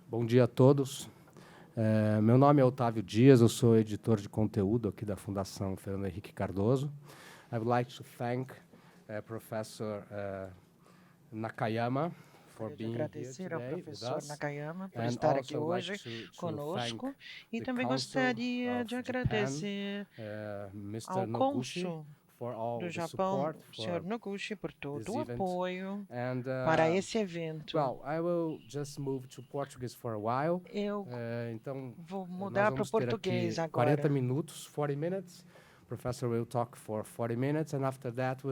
Bom dia a todos. Meu nome é Otávio Dias, eu sou editor de conteúdo aqui da Fundação Fernando Henrique Cardoso. I would like to thank Professor Nakayama for being here agradecer ao today with professor us, Nakayama por and estar aqui also like hoje to conosco, thank e the também Council gostaria de of Japan, agradecer Mr. ao Noguchi, cônsul for all do the Japão, support o Sr. for Noguchi, por todo this o event. apoio And para esse evento. well, I will just move to Portuguese for a while. Eu Então, vou nós mudar para o vamos ter aqui português 40 agora. minutos, 40 minutes. Professor will talk for 40 minutes, and after that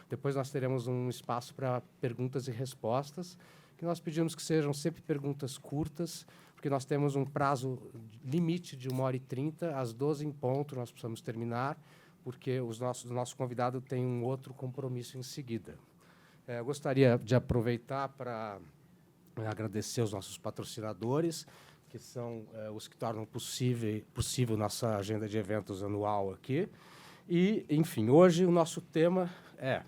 depois nós teremos um espaço para perguntas e respostas, que nós pedimos que sejam sempre perguntas curtas, porque nós temos um prazo limite de 1h30, às 12 em ponto nós precisamos terminar, porque o nosso convidado tem um outro compromisso em seguida. Eu gostaria de aproveitar para agradecer os nossos patrocinadores, que são os que tornam possível nossa agenda de eventos anual aqui. E, enfim, hoje o nosso tema é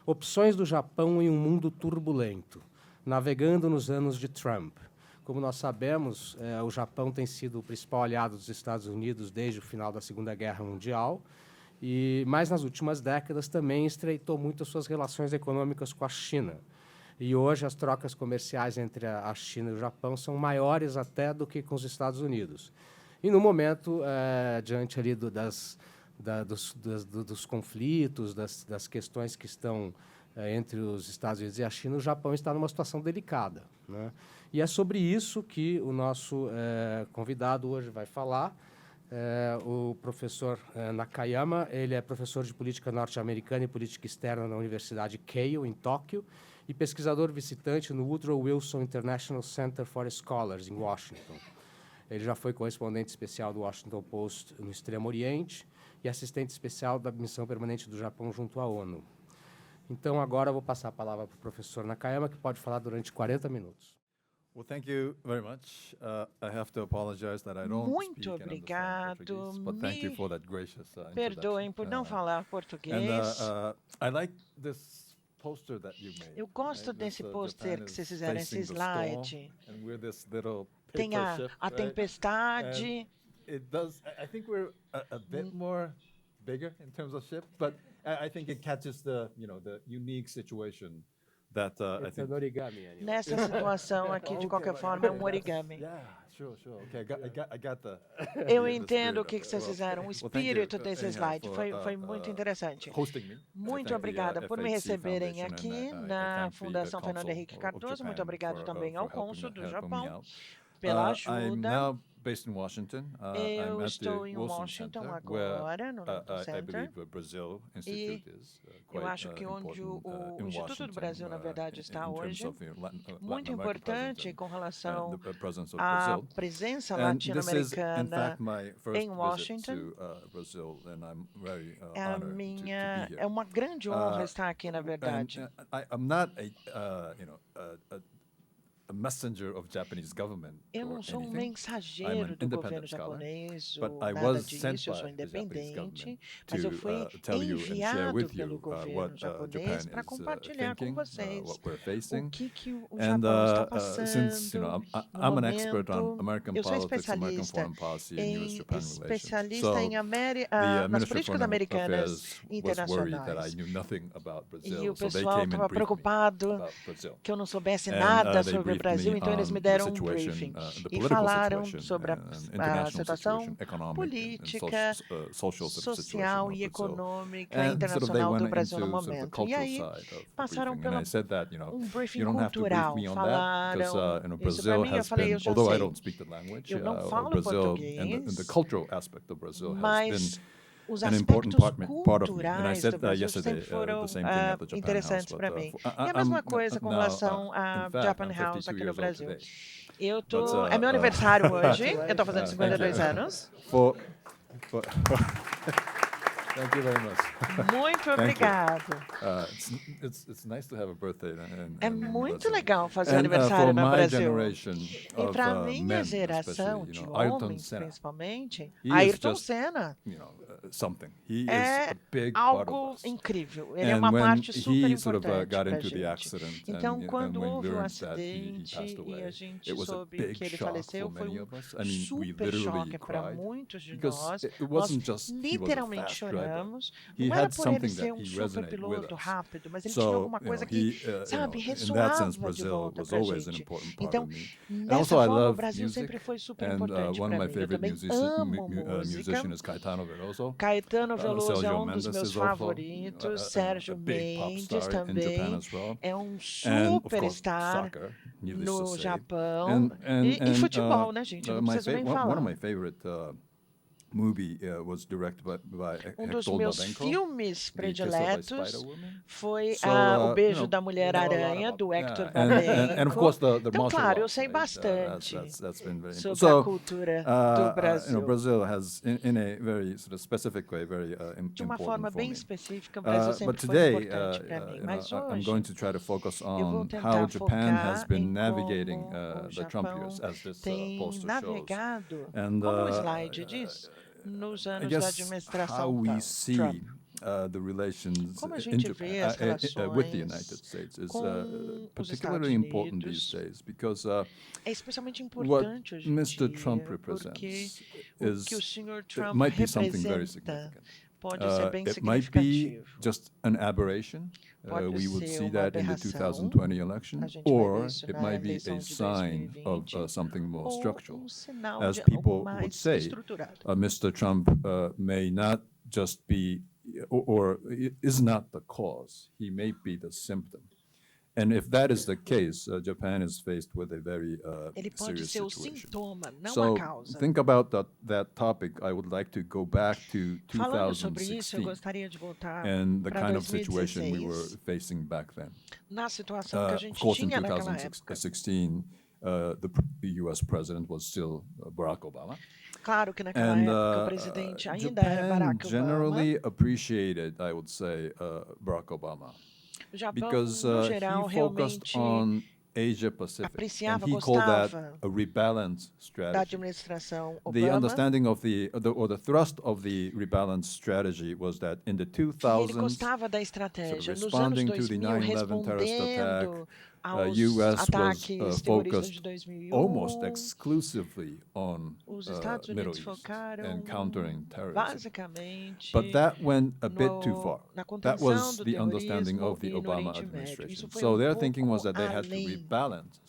opções do Japão em um mundo turbulento, navegando nos anos de Trump. Como nós sabemos, o Japão tem sido o principal aliado dos Estados Unidos desde o final da Segunda Guerra Mundial, mas nas últimas décadas também estreitou muito as suas relações econômicas com a China. E hoje as trocas comerciais entre a China e o Japão são maiores até do que com os Estados Unidos. E no momento, diante ali dos conflitos, das questões que estão entre os Estados Unidos e a China, o Japão está numa situação delicada, né? E é sobre isso que o nosso convidado hoje vai falar. O professor Nakayama, ele é professor de política norte-americana e política externa na Universidade Keio, em Tóquio, e pesquisador visitante no Woodrow Wilson International Center for Scholars, em Washington. Ele já foi correspondente especial do Washington Post no Extremo Oriente e assistente especial da Missão Permanente do Japão junto à ONU. Então, agora eu vou passar a palavra para o professor Nakayama, que pode falar durante 40 minutos. Well, thank you very much. I have to apologize that I don't speak Muito and understand obrigado. Portuguese, but thank you for that gracious Perdoem por não falar português. And I like this poster that you made. Eu gosto desse pôster que vocês fizeram, esse slide. And we're this little Tem paper ship, a right? tempestade. And it does. I think we're a bit more bigger in terms of ship, but I think it catches the unique situation that I think. Origami, anyway. Nessa situação aqui, de qualquer forma, é um origami. Yeah, sure. Okay, I got the. Eu the entendo o spirit que of vocês it. fizeram, o Well, thank espírito you, desse anyhow, slide. for, Foi muito interessante. hosting me. Muito Thank obrigada the, por me FHC receberem Foundation, aqui and I na thank the Fundação Fernando Council Henrique of Cardoso. Muito Japan obrigado também ao cônsul do helping me Japão out. pela I'm ajuda. now based in Washington. Eu I'm at estou the em Wilson Washington Center, agora, no where Wilson I Center. believe the Brazil Institute is Eu quite acho que onde important o in Instituto do Washington, Brasil, na verdade, está in terms hoje, of Latin muito American importante presence com and relação the presence of à Brazil. presença And this is, in latino-americana. fact, my first em visit Washington. to Brazil, and I'm very É honored to be here. é uma grande honra estar aqui, na verdade. And I'm not a messenger of Japanese government Eu or não sou anything. mensageiro I'm an do governo independent scholar, japonês but ou I nada was sent disso, eu by sou the Japanese independente, government mas eu to fui tell you and share enviado with pelo you governo what japonês Japan para is compartilhar com thinking, vocês what we're facing. o que o And Japão está passando. since I'm an expert on American eu sou politics, American especialista foreign policy, and U.S.-Japan relations. especialista So em nas políticas americanas internacionais. E o pessoal estava preocupado que eu não soubesse nada sobre o Brasil, então eles me deram um briefing e falaram sobre a situação política, social e econômica internacional do Brasil no momento. E aí passaram por um briefing cultural, falaram isso para mim, eu falei, eu já sei. Eu não falo português, mas os aspectos culturais do Brasil sempre foram interessantes para mim. E a mesma coisa com relação a Japan House aqui no Brasil. É meu aniversário hoje, eu estou fazendo 52 anos. Thank you very much. Muito obrigado. It's nice to have a birthday É muito legal fazer aniversário no Brasil. E para a minha geração de homens, principalmente, Ayrton Senna é algo incrível. Ele é uma parte super importante para a gente. Então, quando houve o acidente e a gente soube que ele faleceu, foi super choque para muitos de nós. Nós literalmente choramos. Não era por ele ser super piloto rápido, mas ele tinha alguma coisa que, sabe, ressoava de volta para a gente. Então, dessa forma, o Brasil sempre foi super importante para mim. Eu também amo música. Caetano Veloso é um dos meus favoritos. Sérgio Mendes também é um superstar no Japão. E futebol, né, gente? Não preciso nem falar. Dos meus filmes prediletos foi O Beijo da Mulher-Aranha, do Hector Babenco. Então, claro, eu sei bastante sobre a cultura do Brasil. De uma forma bem específica, o Brasil sempre foi importante para mim. Mas hoje, eu vou tentar focar em como o Japão tem navegado, como o slide diz, nos anos da administração Trump. Como a gente vê as relações com os Estados Unidos, é especialmente importante hoje em dia, porque o que o Sr. Trump representa pode ser bem significativo. Pode ser uma aberração, a gente vai ver isso na eleição de 2020, ou um sinal de algo mais estruturado. Mr. Trump may not just be, or is not the cause. He may be the symptom. And if that is the case, Japan is faced with a very serious situation. Sintoma, não so a causa. Think about that topic. I would like to go back to 2016 and the kind of situation we were facing back then. Na situação que a gente of course, in tinha naquela época. 2016, the U.S. president was still Barack Obama. Claro que naquela época o presidente ainda era Barack Obama. Generally appreciated, I would say, Barack Obama. O Japão, because no geral, he focused on Asia Pacific, and he called that a rebalance strategy. Da administração Obama. The understanding of the thrust of the rebalance strategy was that in the 2000s, ele gostava da estratégia. Sort of nos anos responding to the 9/11 terrorist attack, U.S. was focused almost exclusively on Middle East and countering terrorism. But that went a bit too far. That was the understanding of the Obama administration. So their thinking was that they had to rebalance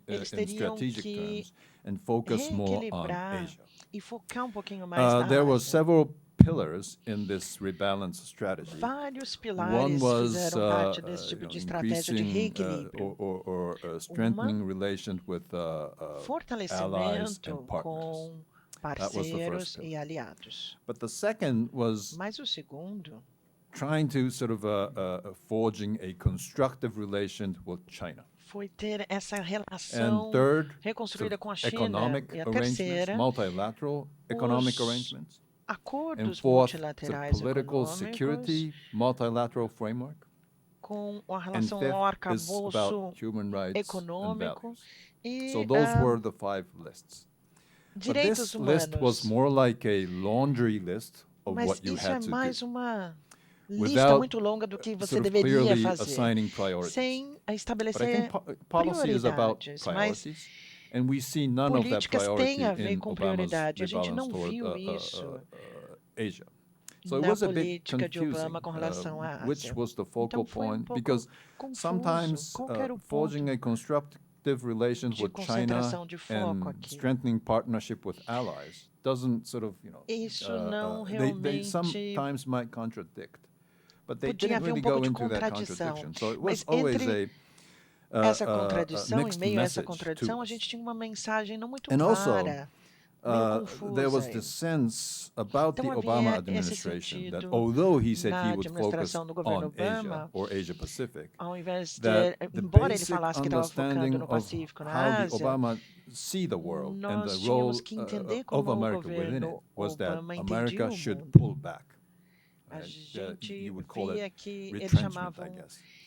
in strategic terms and focus more on Asia. There were several pillars in this rebalance strategy. Vários pilares fizeram parte desse tipo de estratégia de reequilíbrio. Or strengthening relations with allies and partners. Com parceiros e aliados. But the second was Mas o segundo, trying to sort of forging a constructive relation with China. Foi ter essa relação reconstruída com a China. E a terceira, multilateral economic arrangements. Acordos multilaterais political security multilateral framework. Com a relação ao arcabouço econômico e so those were the 5 lists. Direitos But this list was more like a laundry list of what you had to do. Mas isso é mais uma lista muito longa do que você deveria fazer, sem estabelecer prioridades. And we see none of that priority têm a ver com prioridade. A gente não viu isso Asia. So na política de Obama com relação à Ásia. Which was the focal point? Because sometimes forging a constructive relations with China and strengthening partnership with allies doesn't sort of, isso não realmente they sometimes might contradict. But they didn't really go into that contradiction. So it was always essa contradição, em meio a essa contradição, a gente tinha uma mensagem não muito clara, meio confusa. There was the sense about the Obama administration that although he said he would focus on Asia or Asia Pacific, ao invés de, embora ele falasse que estava focando no Pacífico, na Ásia, Obama see the world and the role of America within it was that America should pull back. A gente via que eles chamavam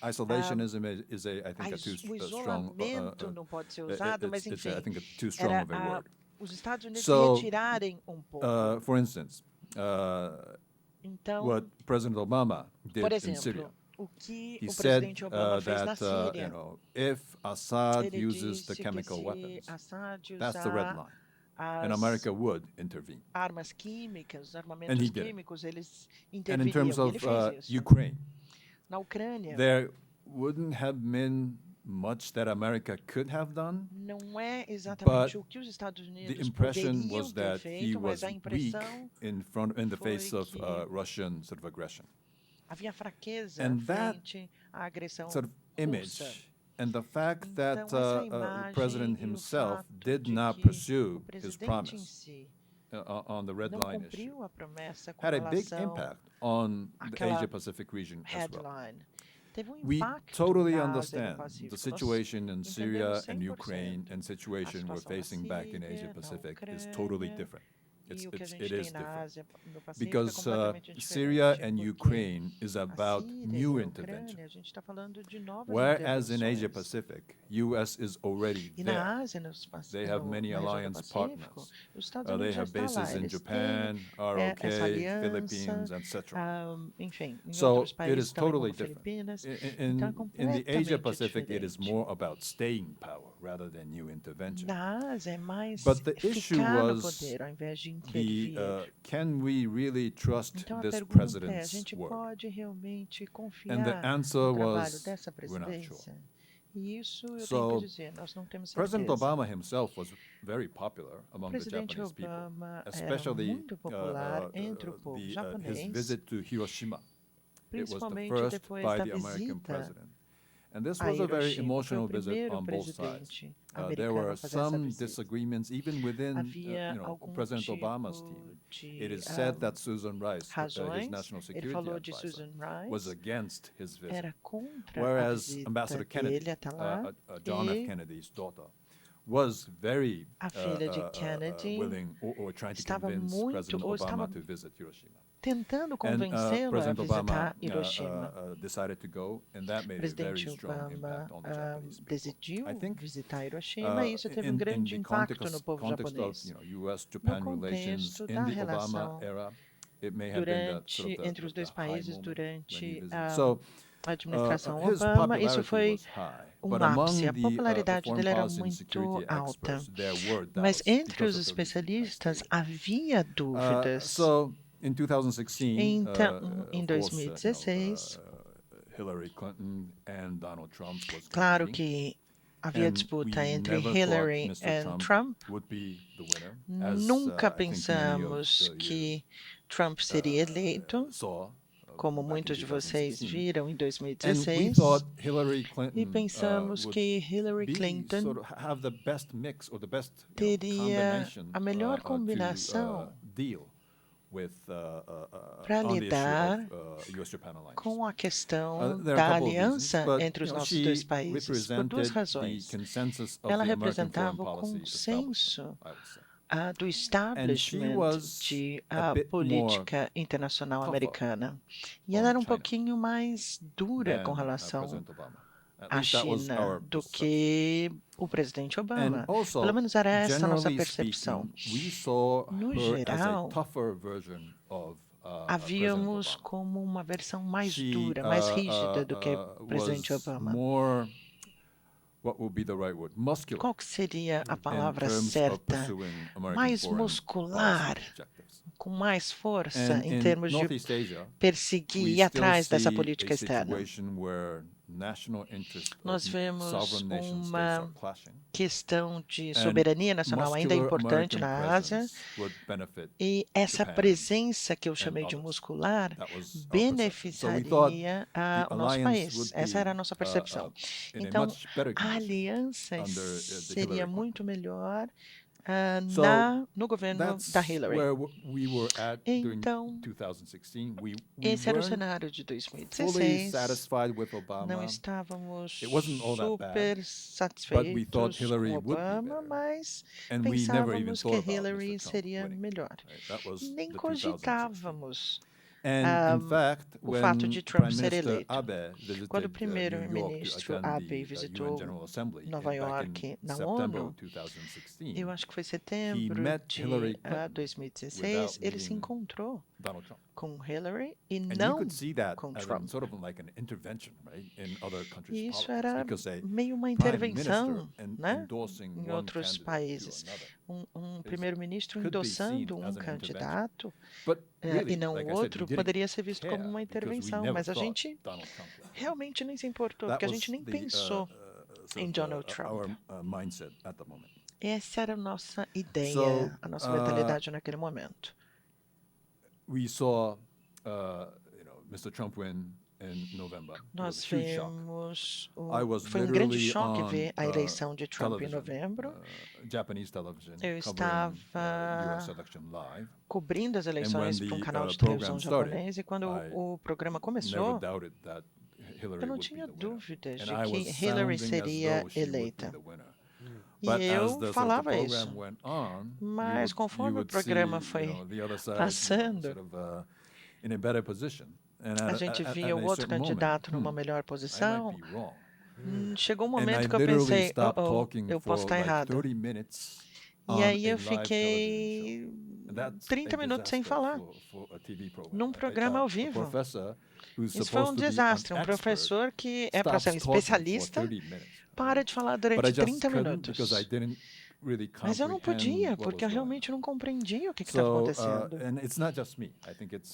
isolationism is I think o isolamento não pode ser usado, mas enfim, I think it's too strong of a word. Os Estados Unidos retirarem pouco. For instance, então, what President Obama did por exemplo, in Syria. O que He o said presidente Obama fez na Síria. If Assad Ele uses the disse chemical que weapons, Assad that's the red line, and America would intervene. Armas químicas, os armamentos químicos, eles interviriam. And in terms of Ukraine, na Ucrânia, there wouldn't have been much that America could have done. Não é exatamente o que os Estados Unidos the impression poderiam was ter that feito, he was mas a weak impressão in the face of Russian sort of aggression. Havia fraqueza And that frente à agressão sort of image russa. and the fact that Então, the president e o himself fato did de not que pursue o his presidente em promise si on the red não line issue cumpriu a promessa com had a big relação impact on the àquela Asia-Pacific region as well. headline. Teve We impacto totally na understand Ásia-Pacífico. the Nós situation in Syria and 100% Ukraine and situation we're situação na facing back in Síria, Asia-Pacific na is totally Ucrânia, different. e o que a gente It tem is na different. Ásia, no Pacífico, Because é completamente diferente, Syria and porque Ukraine is a about Síria new e a intervention. Ucrânia, a gente está falando de novas Whereas in intervenções. Asia-Pacific, US is already E there. na Ásia, They have many na região do alliance Pacífico, partners. os Estados They Unidos já have estão lá, bases in eles Japan, têm ROK, essa aliança, Philippines, etc. Enfim, em So outros it países is também, totally como different. Filipinas, então é In the completamente Asia-Pacific, it is diferente. more about staying power rather than new intervention. Na Ásia é mais But the issue ficar no was poder ao invés de The intervir. can we really trust Então a this pergunta é, a president's gente word? pode realmente And the confiar answer no trabalho was, dessa we're not sure. presidência? E isso eu So, tenho que dizer, nós não temos President certeza. Obama himself was very popular O among the presidente Japanese people, Obama era especially muito popular entre o povo his japonês, visit to Hiroshima. It was the principalmente first depois by da the American visita president. And this a was a very Hiroshima. Foi emotional o visit primeiro on both sides. presidente There americano were a fazer essa some visita. disagreements even within Havia algum President tipo Obama's team. de It is said that Susan Rice, his razões. national Ele security falou de advisor, Susan was Rice, against his visit. era contra a Whereas visita Ambassador Kennedy, dele até lá, John F. e Kennedy's daughter, was very a filha de Kennedy willing or trying to estava convince muito, President ou Obama estava to visit Hiroshima. tentando And convencê-lo a President Obama visitar Hiroshima. decided to go, and that O made a very presidente strong Obama impact on the Japanese people. decidiu I think, visitar Hiroshima e isso teve um grande in the impacto no povo context japonês. of US-Japan No relations contexto in da the relação Obama era, it may have been that sort of entre os dois the high países moment when he durante visited. a So, administração his Obama, isso popularity foi was high, um but among ápice. A the, popularidade foreign dele era policy and muito security alta. experts, there were Mas doubts entre because os of the recent especialistas past havia dúvidas. So, in 2016, Então, em of course, 2016, Hillary Clinton and Donald Trump was claro competing, que havia and disputa we entre never Hillary thought e Mr. Trump. would be the winner, as, Nunca I think many of pensamos que Trump seria eleito, saw, como back in muitos de vocês 2016. viram em And we 2016. thought Hillary Clinton E pensamos would que Hillary be Clinton sort of have the best mix or the best teria combination a melhor to combinação deal with para on the lidar issue of US-Japan alliance. com a questão There are a da couple of reasons, aliança but, entre os nossos she dois países, por duas represented razões. the consensus of Ela the American representava foreign o policy consenso establishment, I would say. do establishment was de a bit política internacional tougher americana. E on ela era um China pouquinho mais dura than, com relação President Obama. At à least that was China our do perception. que o presidente Obama. And also, Pelo menos era essa a nossa generally percepção. speaking, we saw No her geral, as a tougher version of havíamos President Obama. como uma versão mais She, dura, mais rígida do que o presidente was Obama. more, what would be the right word? Muscular. Qual que seria a in palavra terms of certa? pursuing American Mais foreign muscular, policy objectives. com mais força And em in termos de Northeast Asia, perseguir we e ir still atrás dessa see política a externa. situation where national interest Nós of vemos sovereign nation states uma are clashing. questão de And soberania nacional ainda muscular importante American na Ásia, presence would benefit e essa Japan presença que eu chamei de others. muscular That was our perception. So we thought beneficiaria the o nosso alliance país. would Essa be, era a nossa percepção. in a Então, much better a condition aliança under, the seria Hillary muito melhor So, no governo That's da Hillary. where we were at during Então, 2016. We esse era o weren't cenário de fully 2016. satisfied with Obama. Não estávamos It wasn't all that bad, super but we satisfeitos thought Hillary com would be Obama, better. mas And we never even pensávamos thought que about Hillary Mr. Trump seria winning. melhor. Right? That was Nem the 2016. cogitávamos o fato de Trump ser eleito. Quando o primeiro-ministro Abe visitou Nova York na ONU, eu acho que foi setembro de 2016, ele se encontrou com Hillary e não com Trump. E isso era meio uma intervenção, né, em outros países. Um primeiro-ministro endossando um candidato e não o outro poderia ser visto como uma intervenção, mas a gente realmente nem se importou, porque a gente nem pensou em Donald Trump. Essa era a nossa ideia, a nossa mentalidade naquele momento. Mr. Trump win in November. Nós vimos foi um grande choque ver a eleição de Trump em novembro. Eu estava cobrindo as eleições para um canal de televisão japonês e quando o programa começou, eu não tinha dúvidas de que Hillary seria eleita. E eu falava isso. Mas conforme o programa foi passando, a gente via o outro candidato numa melhor posição. Chegou um momento que eu pensei, eu posso estar errado. E aí eu fiquei 30 minutos sem falar, num programa ao vivo. Isso foi um desastre. Um professor que é para ser um especialista para de falar durante 30 minutos. Mas eu não podia, porque eu realmente não compreendia o que estava acontecendo.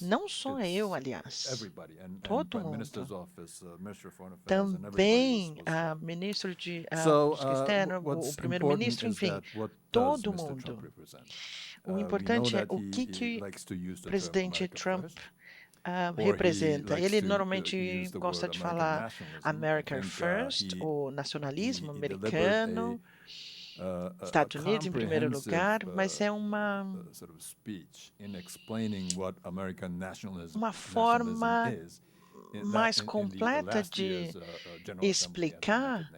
Não só eu, aliás. Todo mundo. Também o ministro de política externa, o primeiro-ministro, enfim, todo mundo. O importante é o que o presidente Trump representa. Ele normalmente gosta de falar America First, o nacionalismo americano, Estados Unidos em primeiro lugar, mas é uma forma mais completa de explicar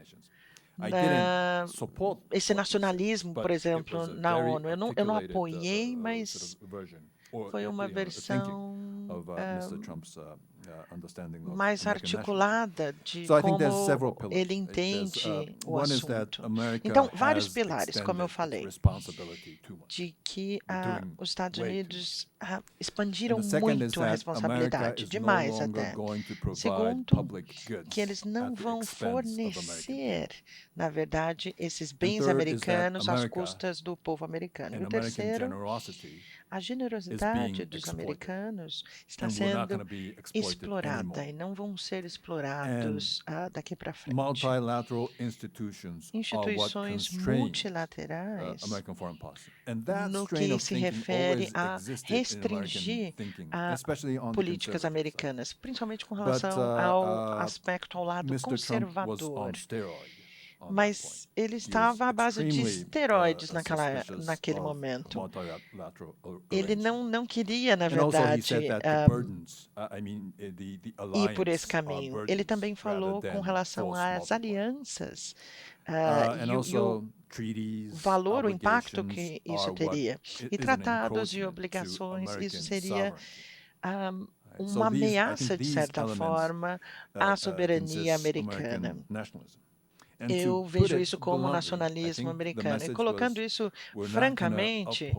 esse nacionalismo, por exemplo, na ONU. Eu não apoiei, mas foi uma versão mais articulada de como ele entende o assunto. Então, vários pilares, como eu falei, de que os Estados Unidos expandiram muito a responsabilidade, demais até. Segundo, que eles não vão fornecer, na verdade, esses bens americanos às custas do povo americano. E o terceiro, a generosidade dos americanos está sendo explorada e não vão ser explorados daqui para frente. Instituições multilaterais, no que se refere a restringir políticas americanas, principalmente com relação ao aspecto, ao lado conservador. Mas ele estava à base de esteroides naquele momento. Ele não queria, na verdade, ir por esse caminho. Ele também falou com relação às alianças e o valor, o impacto que isso teria. E tratados e obrigações, isso seria uma ameaça, de certa forma, à soberania americana. Eu vejo isso como nacionalismo americano. E colocando isso francamente,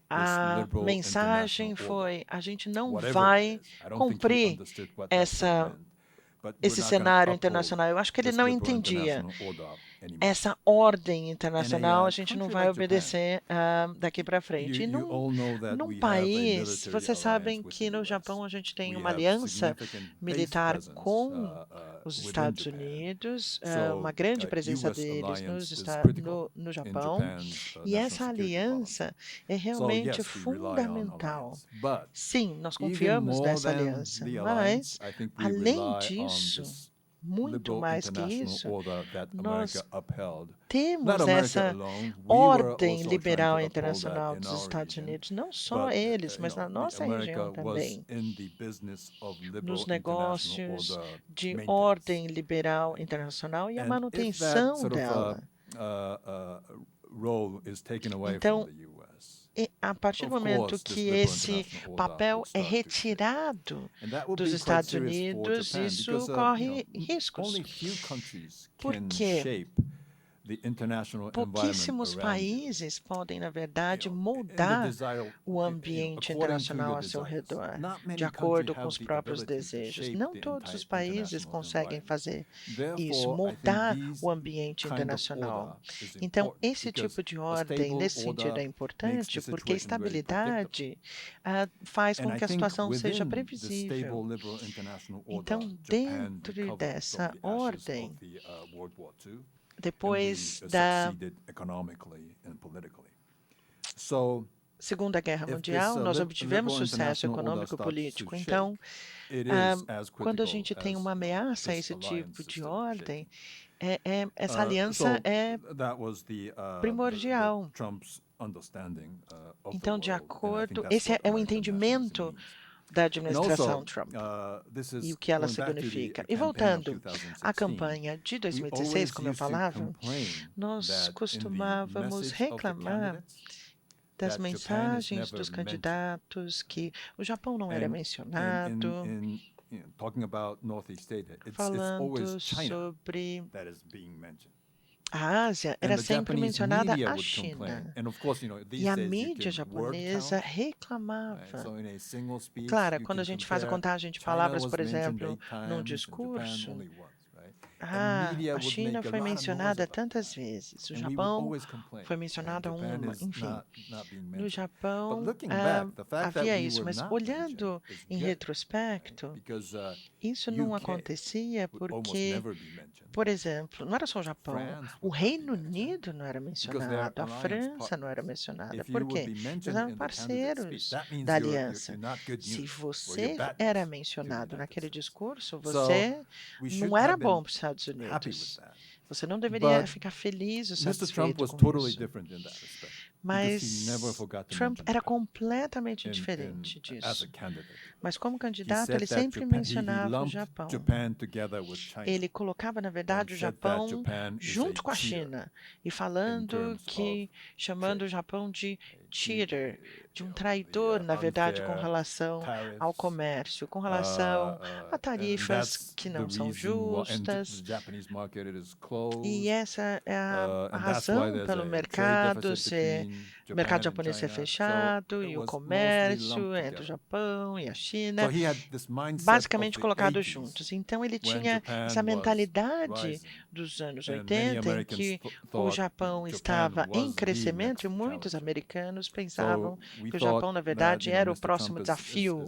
a mensagem foi: a gente não vai cumprir esse cenário internacional. Eu acho que ele não entendia. Essa ordem internacional a gente não vai obedecer daqui para frente. E num país, vocês sabem que no Japão a gente tem uma aliança militar com os Estados Unidos, uma grande presença deles no Japão, e essa aliança é realmente fundamental. Sim, nós confiamos nessa aliança, mas, além disso, muito mais que isso, nós temos essa ordem liberal internacional dos Estados Unidos, não só eles, mas na nossa região também, nos negócios de ordem liberal internacional e a manutenção dela. Então, a partir do momento que esse papel é retirado dos Estados Unidos, isso corre riscos. Porque pouquíssimos países podem, na verdade, moldar o ambiente internacional ao seu redor, de acordo com os próprios desejos. Não todos os países conseguem fazer isso, moldar o ambiente internacional. Então, esse tipo de ordem, nesse sentido, é importante, porque a estabilidade faz com que a situação seja previsível. Então, dentro dessa ordem, depois da Segunda Guerra Mundial, nós obtivemos sucesso econômico e político. Então, quando a gente tem uma ameaça a esse tipo de ordem, essa aliança é primordial. Então, de acordo, esse é o entendimento da administração Trump e o que ela significa. E voltando à campanha de 2016, como eu falava, nós costumávamos reclamar das mensagens dos candidatos, que o Japão não era mencionado, falando sobre a Ásia, era sempre mencionada a China. E a mídia japonesa reclamava. Claro, quando a gente faz a contagem de palavras, por exemplo, num discurso, a China foi mencionada tantas vezes, o Japão foi mencionado uma, enfim. No Japão havia isso, mas olhando em retrospecto, isso não acontecia porque, por exemplo, não era só o Japão, o Reino Unido não era mencionado, a França não era mencionada. Por quê? Eles eram parceiros da aliança. Se você era mencionado naquele discurso, você não era bom para os Estados Unidos. Você não deveria ficar feliz ou satisfeito com isso. Mas Trump era completamente diferente disso. Mas como candidato, ele sempre mencionava o Japão. Ele colocava, na verdade, o Japão junto com a China e chamando o Japão de cheater, de um traidor, na verdade, com relação ao comércio, com relação a tarifas que não são justas. E essa é a razão pelo mercado japonês ser fechado e o comércio entre o Japão e a China, basicamente colocados juntos. Então, ele tinha essa mentalidade dos anos 80, em que o Japão estava em crescimento e muitos americanos pensavam que o Japão, na verdade, era o próximo desafio.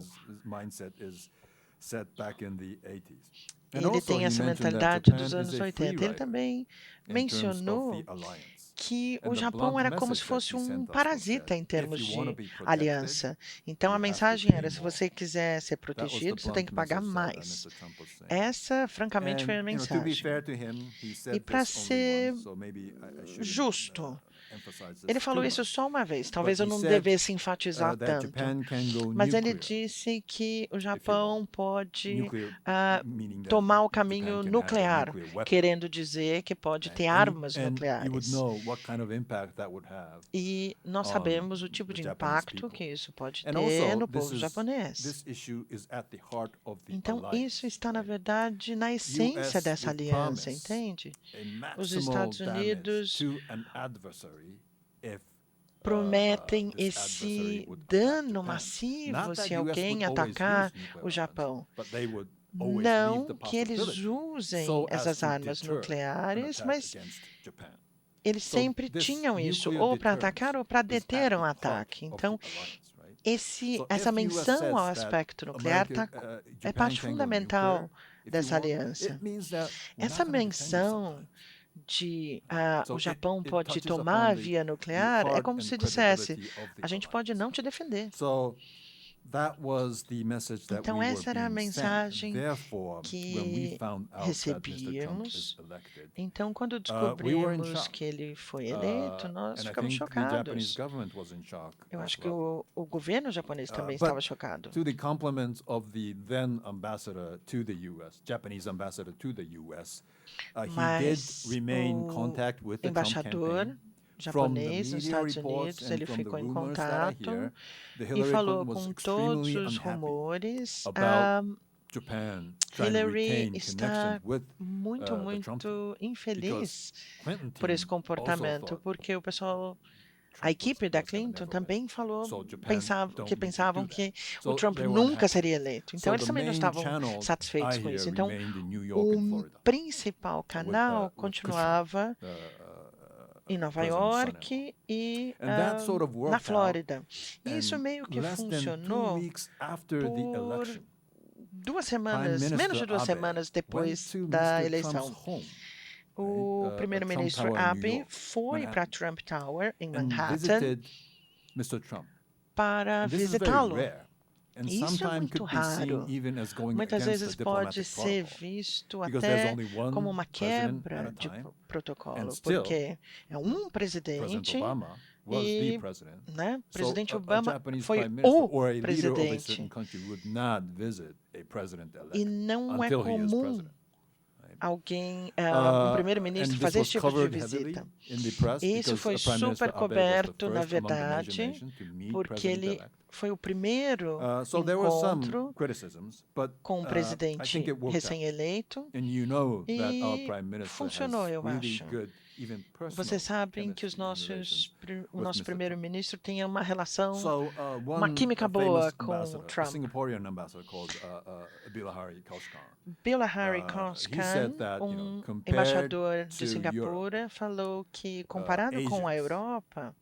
Ele tem essa mentalidade dos anos 80. Ele também mencionou que o Japão era como se fosse um parasita em termos de aliança. Então, a mensagem era, se você quiser ser protegido, você tem que pagar mais. Essa, francamente, foi a mensagem. E para ser justo, ele falou isso só uma vez, talvez eu não devesse enfatizar tanto, mas ele disse que o Japão pode tomar o caminho nuclear, querendo dizer que pode ter armas nucleares. E nós sabemos o tipo de impacto que isso pode ter no povo japonês. Então, isso está, na verdade, na essência dessa aliança, entende? Os Estados Unidos prometem esse dano massivo se alguém atacar o Japão. Não que eles usem essas armas nucleares, mas eles sempre tinham isso, ou para atacar ou para deter um ataque. Então, essa menção ao aspecto nuclear é parte fundamental dessa aliança. Essa menção de o Japão pode tomar a via nuclear é como se dissesse, a gente pode não te defender. Então, essa era a mensagem que recebíamos. Então, quando descobrimos que ele foi eleito, nós ficamos chocados. Eu acho que o governo japonês também estava chocado. To the compliments of the then ambassador to the U.S., Japanese ambassador to the U.S., he did remain in contact with the Trump campaign. japonês nos Estados Unidos, ele ficou em contato e falou com todos os rumores. Hillary está muito infeliz por esse comportamento, porque o pessoal, a equipe da Clinton também pensavam que o Trump nunca seria eleito. Então, eles também não estavam satisfeitos com isso. Então, o principal canal continuava em Nova York e na Flórida. E isso meio que funcionou por 2 semanas, menos de 2 semanas depois da eleição. O primeiro-ministro Abe foi para Trump Tower, em Manhattan, para visitá-lo. Isso é muito raro. Muitas vezes pode ser visto até como uma quebra de protocolo, porque é um presidente e presidente Obama foi o presidente. E não é comum alguém, um primeiro-ministro, fazer esse tipo de visita. Isso foi super coberto, na verdade, porque ele foi o primeiro encontro com o presidente recém-eleito e funcionou, eu acho. Vocês sabem que o nosso primeiro-ministro tem uma relação, uma química boa com o Trump. Bilahari Kaushkan, embaixador de Singapura, falou que, comparado com a Europa,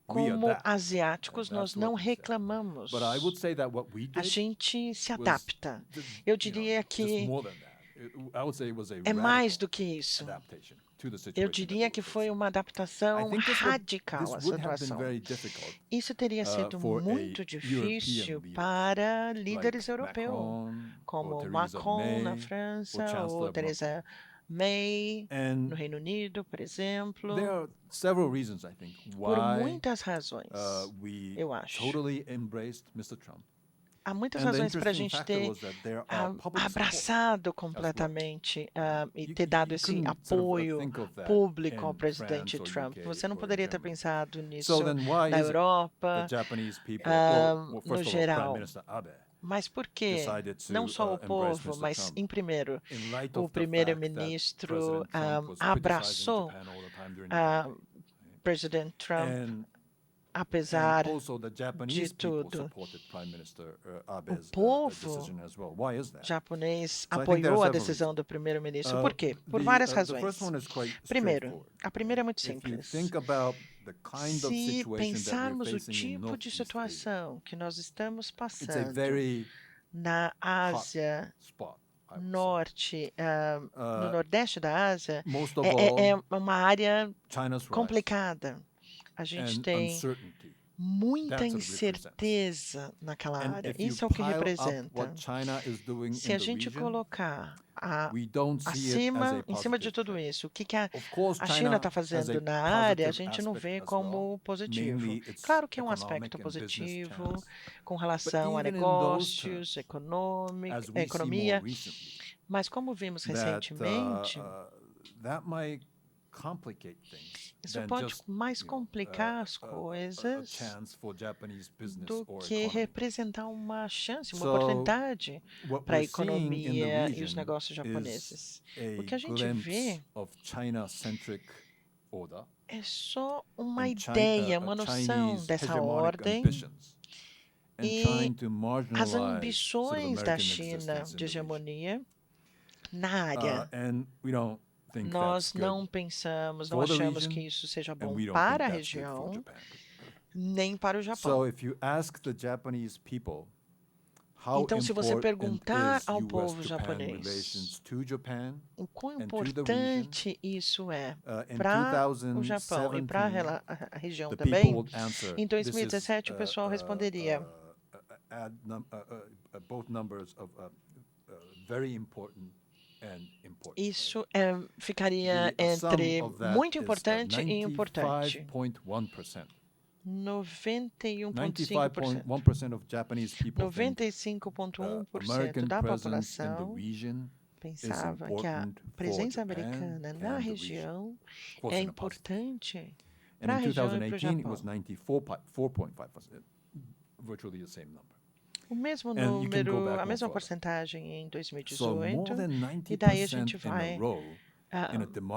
como asiáticos, nós não reclamamos. A gente se adapta. Eu diria que é mais do que isso. Eu diria que foi uma adaptação radical à situação. Isso teria sido muito difícil para líderes europeus, como Macron na França ou Theresa May no Reino Unido, por exemplo. Por muitas razões, eu acho. Há muitas razões para a gente ter abraçado completamente e ter dado esse apoio público ao presidente Trump. Você não poderia ter pensado nisso na Europa, no geral. Mas por que não só o povo, mas, em primeiro, o primeiro-ministro abraçou o presidente Trump, apesar de tudo? O povo japonês apoiou a decisão do primeiro-ministro. Por quê? Por várias razões. Primeiro, a primeira é muito simples. Se pensarmos o tipo de situação que nós estamos passando na Ásia Norte, no Nordeste da Ásia, é uma área complicada. A gente tem muita incerteza naquela área. Isso é o que representa. Se a gente colocar em cima de tudo isso, o que a China está fazendo na área, a gente não vê como positivo. Claro que é um aspecto positivo com relação a negócios, economia, mas como vimos recentemente, isso pode mais complicar as coisas do que representar uma chance, uma oportunidade para a economia e os negócios japoneses. O que a gente vê é só uma ideia, uma noção dessa ordem e as ambições da China de hegemonia na área. Nós não pensamos, não achamos que isso seja bom para a região, nem para o Japão. Então, se você perguntar ao povo japonês o quão importante isso é para o Japão e para a região também, em 2017 o pessoal responderia isso ficaria entre muito importante e importante. 95,1% da população pensava que a presença americana na região é importante para a região e para o Japão. O mesmo número, a mesma porcentagem em 2018, e daí a gente vai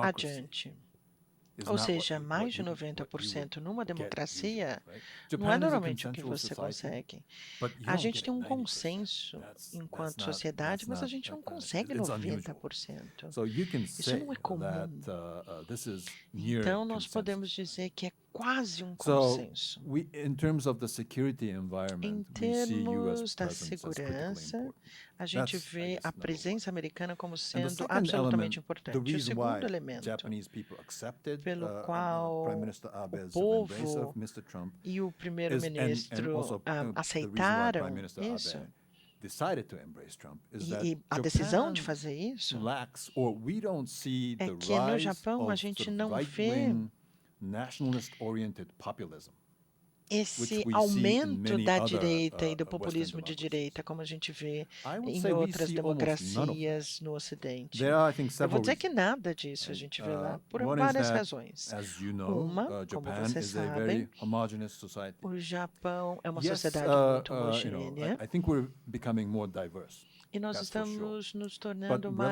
adiante. Ou seja, mais de 90% numa democracia não é normalmente o que você consegue. A gente tem um consenso enquanto sociedade, mas a gente não consegue 90%. Isso não é comum. Então, nós podemos dizer que é quase um consenso. Em termos da segurança, a gente vê a presença americana como sendo absolutamente importante. O segundo elemento pelo qual o povo e o primeiro-ministro aceitaram isso, e a decisão de fazer isso, é que no Japão a gente não vê esse aumento da direita e do populismo de direita, como a gente vê em outras democracias no Ocidente. Eu vou dizer que nada disso a gente vê lá, por várias razões. Uma, como vocês sabem, o Japão é uma sociedade muito homogênea, e nós estamos nos tornando uma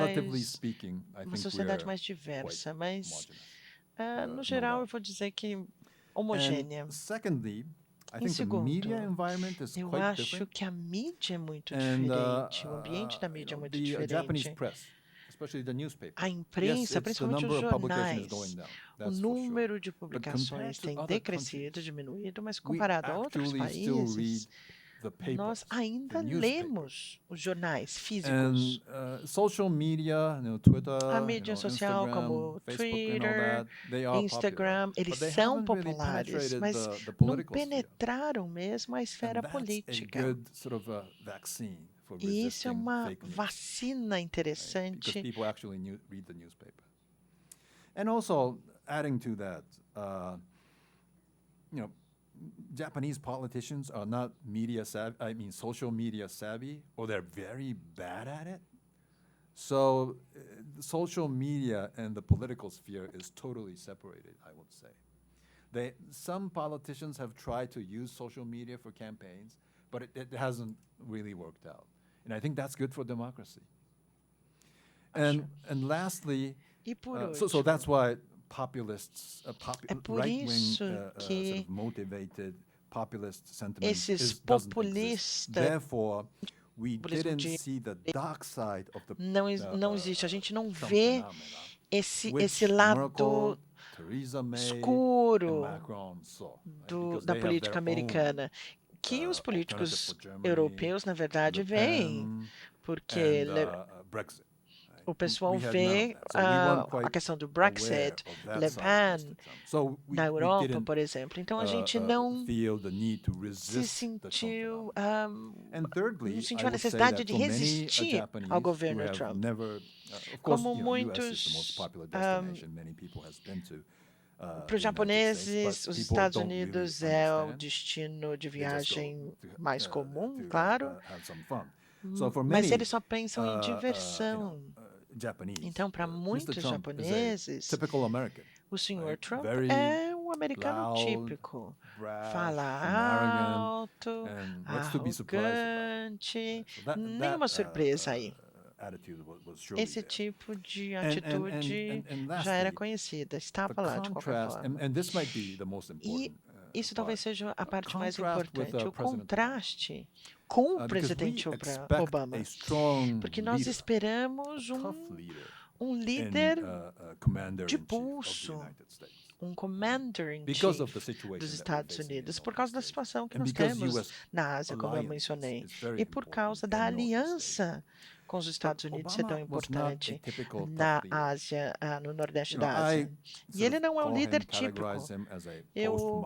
sociedade mais diversa, mas, no geral, eu vou dizer que homogênea. Em segundo, eu acho que a mídia é muito diferente, o ambiente da mídia é muito diferente. A imprensa, principalmente os jornais, o número de publicações tem decrescido, diminuído, mas comparado a outros países, nós ainda lemos os jornais físicos. A mídia social, como Twitter, Instagram, eles são populares, mas não penetraram mesmo a esfera política. E isso é uma vacina interessante. And also, adding to that, Japanese politicians are not social media savvy, or they're very bad at it. So, social media and the political sphere is totally separated, I would say. Some politicians have tried to use social media for campaigns, but it hasn't really worked out. And I think that's good for democracy. And lastly, so that's why populists, right-wing, sort of motivated populist sentiment esses populistas, therefore, we didn't see the dark side of the não existe, a gente não vê esse lado escuro da política americana, que os políticos europeus, na verdade, veem, porque o pessoal vê a questão do Brexit, Le Pen, na Europa, por exemplo. Então, a gente não se sentiu a necessidade de resistir ao governo Trump. Como muitos... Para os japoneses, os Estados Unidos é o destino de viagem mais comum, claro, mas eles só pensam em diversão. Então, para muitos japoneses, o Sr. Trump é um americano típico. Fala alto, arrogante, nenhuma surpresa aí. Esse tipo de atitude já era conhecida, estava lá de qualquer forma. E isso talvez seja a parte mais importante, o contraste com o presidente Obama, porque nós esperamos um líder de pulso, um commander-in-chief dos Estados Unidos, por causa da situação que nós temos na Ásia, como eu mencionei, e por causa da aliança com os Estados Unidos ser tão importante na Ásia, no Nordeste da Ásia. E ele não é um líder típico. Eu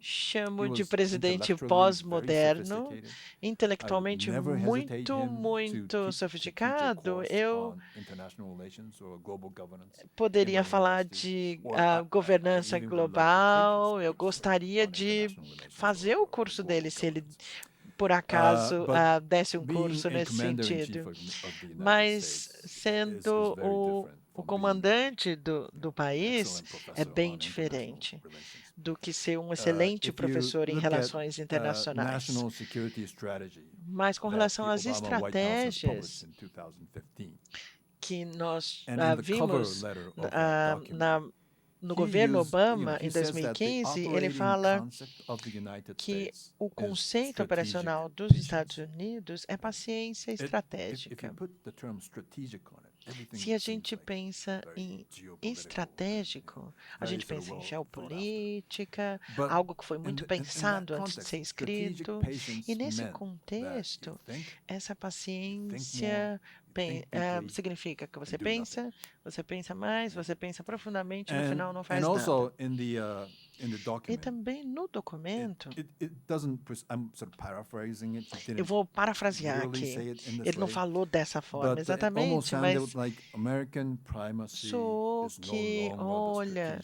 chamo de presidente pós-moderno, intelectualmente muito sofisticado. Eu poderia falar de governança global, eu gostaria de fazer o curso dele, se ele por acaso desse um curso nesse sentido. Mas sendo o comandante do país é bem diferente do que ser um excelente professor em relações internacionais. Mas com relação às estratégias que nós vimos no governo Obama, em 2015, ele fala que o conceito operacional dos Estados Unidos é paciência estratégica. Se a gente pensa em estratégico, a gente pensa em geopolítica, algo que foi muito pensado antes de ser escrito. E nesse contexto, essa paciência significa que você pensa mais, você pensa profundamente, no final não faz nada. E também no documento, eu vou parafrasear aqui, ele não falou dessa forma exatamente, mas só que, olha,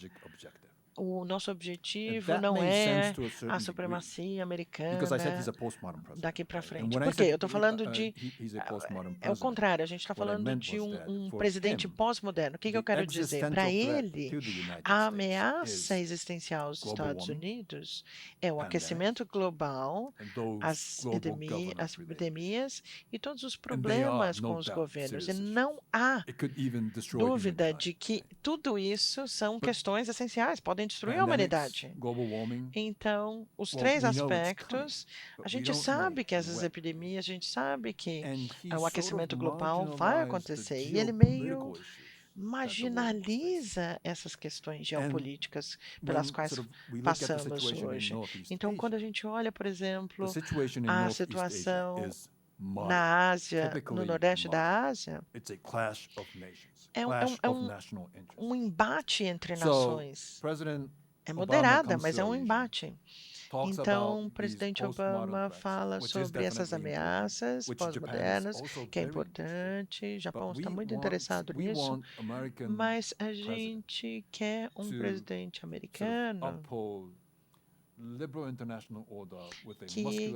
o nosso objetivo não é a supremacia americana daqui para frente. Por quê? Eu estou falando de... É o contrário, a gente está falando de um presidente pós-moderno. O que eu quero dizer? Para ele, a ameaça existencial aos Estados Unidos é o aquecimento global, as epidemias e todos os problemas com os governos. E não há dúvida de que tudo isso são questões essenciais, podem destruir a humanidade. Então, os três aspectos, a gente sabe que essas epidemias, a gente sabe que o aquecimento global vai acontecer, e ele meio marginaliza essas questões geopolíticas pelas quais passamos hoje. Então, quando a gente olha, por exemplo, a situação na Ásia, no Nordeste da Ásia, é um embate entre nações. É moderada, mas é um embate. Então, o presidente Obama fala sobre essas ameaças pós-modernas, que é importante. O Japão está muito interessado nisso, mas a gente quer um presidente americano que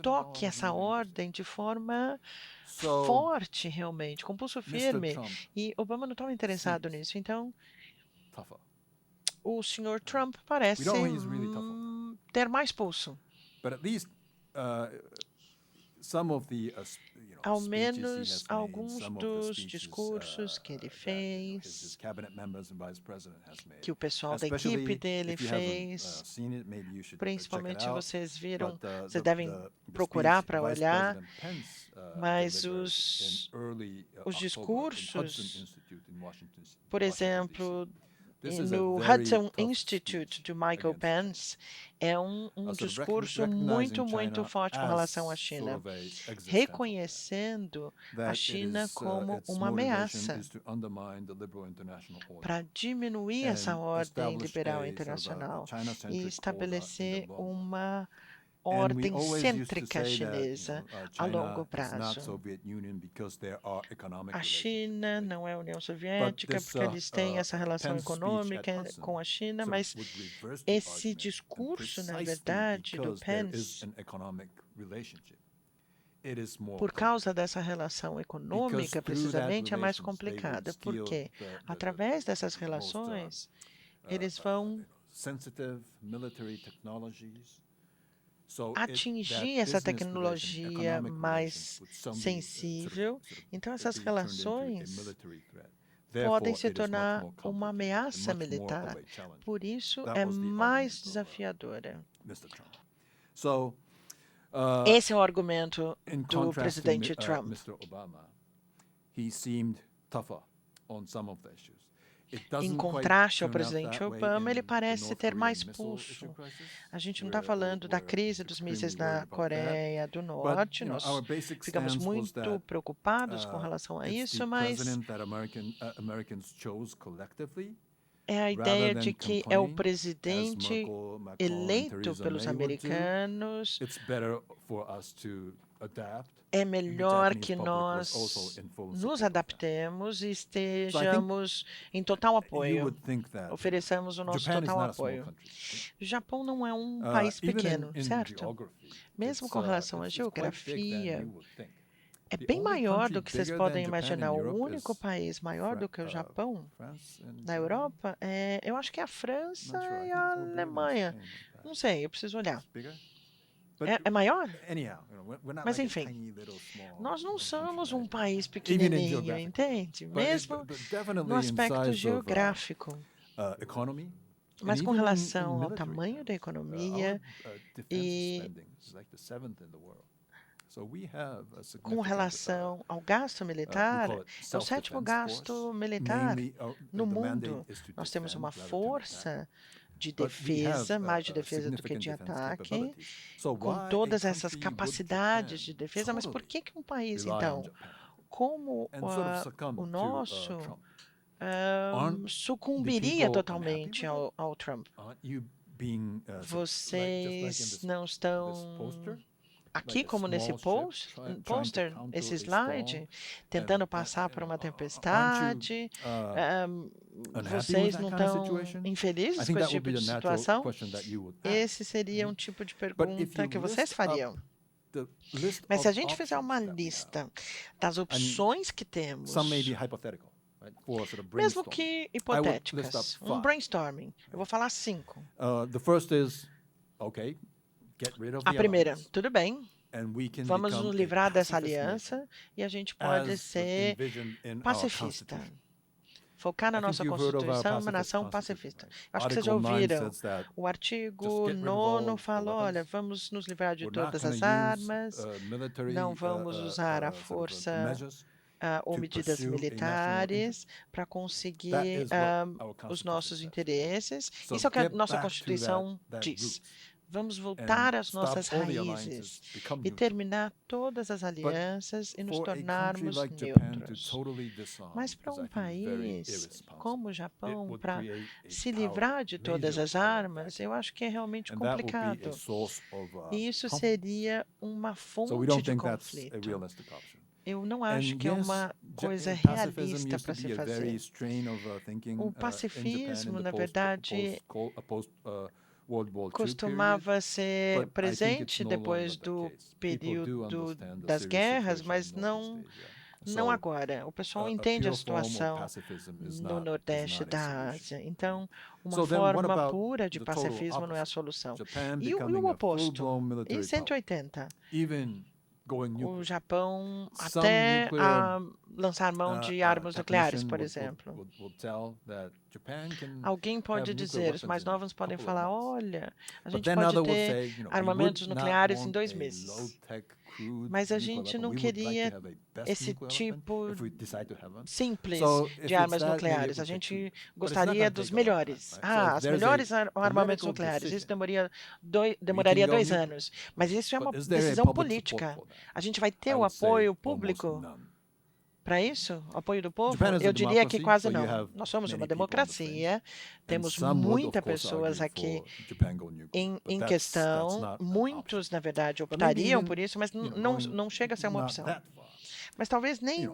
toque essa ordem de forma forte, realmente, com pulso firme. E Obama não estava interessado nisso. Então, o Sr. Trump parece ter mais pulso. Ao menos alguns dos discursos que ele fez, que o pessoal da equipe dele fez, principalmente vocês viram, vocês devem procurar para olhar, mas os discursos, por exemplo, no Hudson Institute de Michael Pence, é um discurso muito, muito forte com relação à China, reconhecendo a China como uma ameaça para diminuir essa ordem liberal internacional e estabelecer uma ordem cêntrica chinesa a longo prazo. A China não é a União Soviética porque eles têm essa relação econômica com a China, mas esse discurso, na verdade, do Pence, por causa dessa relação econômica, precisamente, é mais complicada, porque através dessas relações, eles vão atingir essa tecnologia mais sensível. Então, essas relações podem se tornar uma ameaça militar. Por isso, é mais desafiadora. Esse é o argumento do presidente Trump. Em contraste ao presidente Obama, ele parece ter mais pulso. A gente não está falando da crise dos mísseis na Coreia do Norte, nós ficamos muito preocupados com relação a isso, mas é a ideia de que é o presidente eleito pelos americanos é melhor que nós nos adaptemos e estejamos em total apoio, ofereçamos o nosso total apoio. O Japão não é um país pequeno, certo? Mesmo com relação à geografia, é bem maior do que vocês podem imaginar. O único país maior do que o Japão na Europa, eu acho que é a França e a Alemanha. Não sei, eu preciso olhar. É maior? Mas, enfim, nós não somos um país pequenininho, entende? Mesmo no aspecto geográfico. Mas com relação ao tamanho da economia e com relação ao gasto militar, é o 7º gasto militar no mundo. Nós temos uma força de defesa, mais de defesa do que de ataque, com todas essas capacidades de defesa. Mas por que um país, então, como o nosso, sucumbiria totalmente ao Trump? Vocês não estão aqui, como nesse pôster, esse slide, tentando passar por uma tempestade? Vocês não estão infelizes com esse tipo de situação? Esse seria um tipo de pergunta que vocês fariam. Mas se a gente fizer uma lista das opções que temos, mesmo que hipotéticas, um brainstorming, eu vou falar 5. A primeira, tudo bem, vamos nos livrar dessa aliança e a gente pode ser pacifista. Focar na nossa Constituição, uma nação pacifista. Acho que vocês já ouviram. O artigo 9 fala, olha, vamos nos livrar de todas as armas, não vamos usar a força ou medidas militares para conseguir os nossos interesses. Isso é o que a nossa Constituição diz. Vamos voltar às nossas raízes e terminar todas as alianças e nos tornarmos neutros. Mas para um país como o Japão, para se livrar de todas as armas, eu acho que é realmente complicado. E isso seria uma fonte de conflito. Eu não acho que é uma coisa realista para se fazer. O pacifismo, na verdade, costumava ser presente depois do período das guerras, mas não agora. O pessoal entende a situação no Nordeste da Ásia. Então, uma forma pura de pacifismo não é a solução. E o oposto, em 180, o Japão até lançar mão de armas nucleares, por exemplo. Alguém pode dizer, os mais novos podem falar, olha, a gente pode ter armamentos nucleares em 2 meses. Mas a gente não queria esse tipo simples de armas nucleares. A gente gostaria dos melhores. As melhores armamentos nucleares. Isso demoraria 2 anos. Mas isso é uma decisão política. A gente vai ter o apoio público para isso? O apoio do povo? Eu diria que quase não. Nós somos uma democracia, temos muitas pessoas aqui em questão, muitos, na verdade, optariam por isso, mas não chega a ser uma opção. Mas talvez nem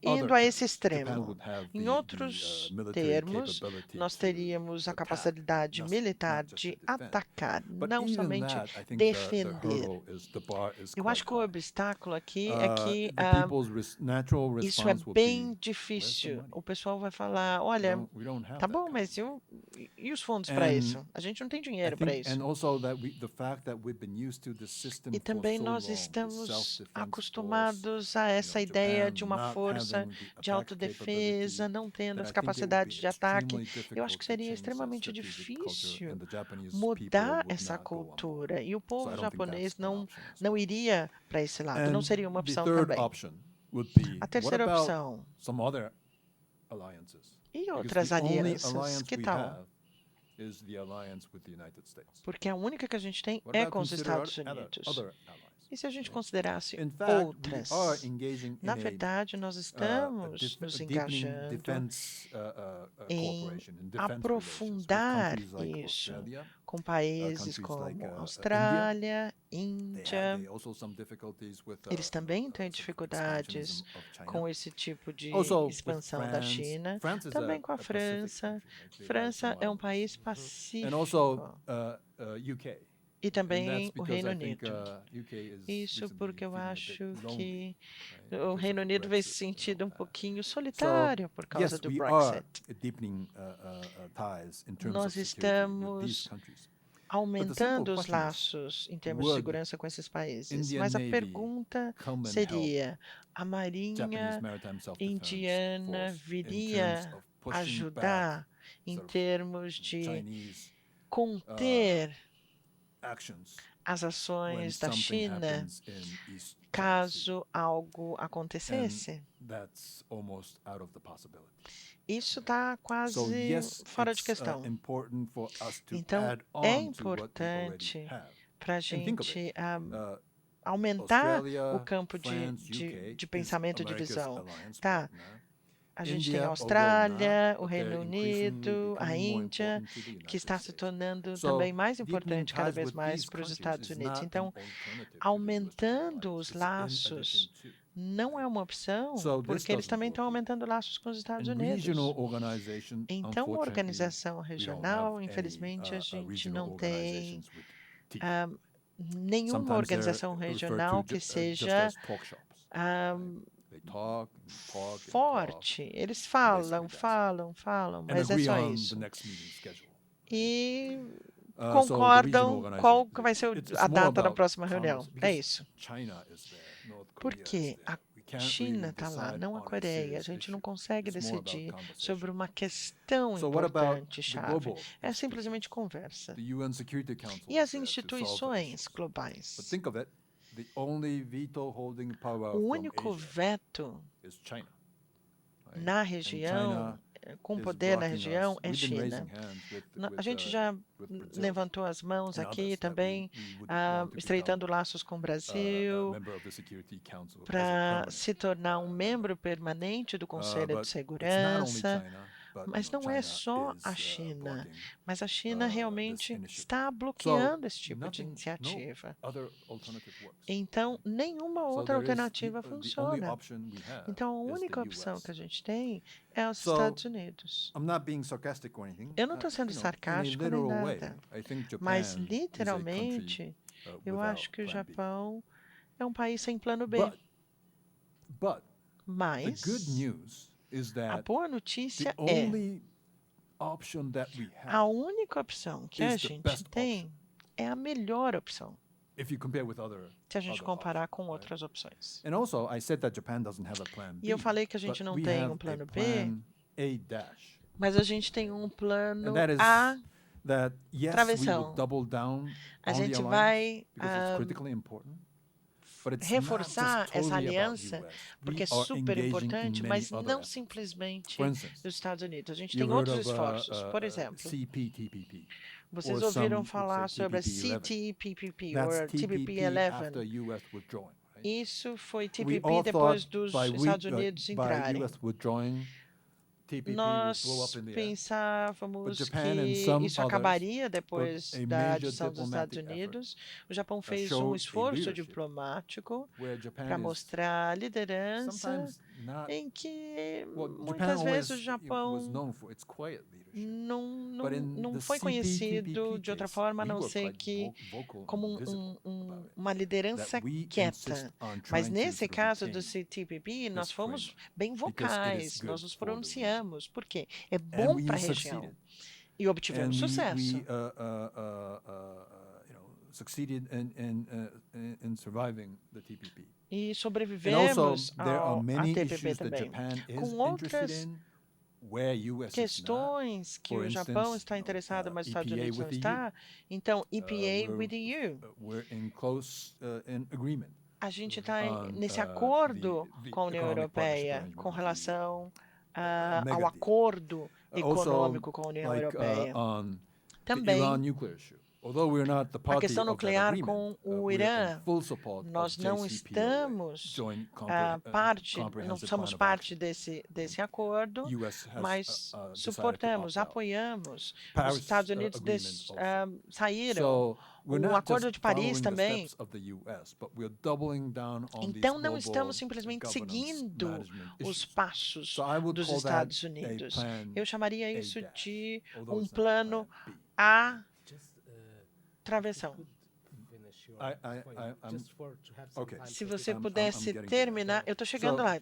indo a esse extremo. Em outros termos, nós teríamos a capacidade militar de atacar, não somente defender. Eu acho que o obstáculo aqui é que isso é bem difícil. O pessoal vai falar, olha, tá bom, mas e os fundos para isso? A gente não tem dinheiro para isso. E também nós estamos acostumados a essa ideia de uma força de autodefesa, não tendo as capacidades de ataque. Eu acho que seria extremamente difícil mudar essa cultura. E o povo japonês não iria para esse lado, não seria uma opção também. A terceira opção. E outras alianças, que tal? Porque a única que a gente tem é com os Estados Unidos. E se a gente considerasse outras? Na verdade, nós estamos nos engajando em aprofundar isso com países como Austrália, Índia. Eles também têm dificuldades com esse tipo de expansão da China. Também com a França. França é um país pacífico. E também o Reino Unido. Isso porque eu acho que o Reino Unido vem se sentindo um pouquinho solitário por causa do Brexit. Nós estamos aumentando os laços em termos de segurança com esses países. Mas a pergunta seria, a Marinha Indiana viria ajudar em termos de conter as ações da China caso algo acontecesse? Isso está quase fora de questão. Então, é importante para a gente aumentar o campo de pensamento de visão. Tá? A gente tem a Austrália, o Reino Unido, a Índia, que está se tornando também mais importante cada vez mais para os Estados Unidos. Então, aumentando os laços não é uma opção, porque eles também estão aumentando laços com os Estados Unidos. Então, uma organização regional, infelizmente, a gente não tem nenhuma organização regional que seja forte. Eles falam, mas é só isso. E concordam qual que vai ser a data da próxima reunião. É isso. Porque a China está lá, não a Coreia. A gente não consegue decidir sobre uma questão importante, chave. É simplesmente conversa. E as instituições globais? O único veto na região, com poder na região, é China. A gente já levantou as mãos aqui também, estreitando laços com o Brasil, para se tornar um membro permanente do Conselho de Segurança. Mas não é só a China, mas a China realmente está bloqueando esse tipo de iniciativa. Então, nenhuma outra alternativa funciona. Então, a única opção que a gente tem é os Estados Unidos. Eu não estou sendo sarcástico nem nada, mas literalmente, eu acho que o Japão é um país sem plano B. Mas a boa notícia é a única opção que a gente tem é a melhor opção. Se a gente comparar com outras opções. E eu falei que a gente não tem um plano B, mas a gente tem um plano A, travessão. A gente vai reforçar essa aliança, porque é super importante, mas não simplesmente os Estados Unidos. A gente tem outros esforços. Por exemplo, vocês ouviram falar sobre a CTPPP, ou TPP-11. Isso foi TPP depois dos Estados Unidos entrarem. Nós pensávamos que isso acabaria depois da adição dos Estados Unidos. O Japão fez um esforço diplomático para mostrar liderança, em que muitas vezes o Japão não foi conhecido de outra forma, a não ser que como uma liderança quieta. Mas nesse caso do CTPP, nós fomos bem vocais, nós nos pronunciamos. Por quê? É bom para a região. E obtivemos sucesso. E sobrevivemos ao TPP também. Com outras questões que o Japão está interessado, mas os Estados Unidos não está. Então, EPA with the EU. A gente está nesse acordo com a União Europeia com relação ao acordo econômico com a União Europeia. Também a questão nuclear com o Irã. Nós não estamos não somos parte desse acordo, mas suportamos, apoiamos. Os Estados Unidos saíram. O Acordo de Paris também. Então, não estamos simplesmente seguindo os passos dos Estados Unidos. Eu chamaria isso de um plano A travessão. Se você pudesse terminar... Eu estou chegando lá.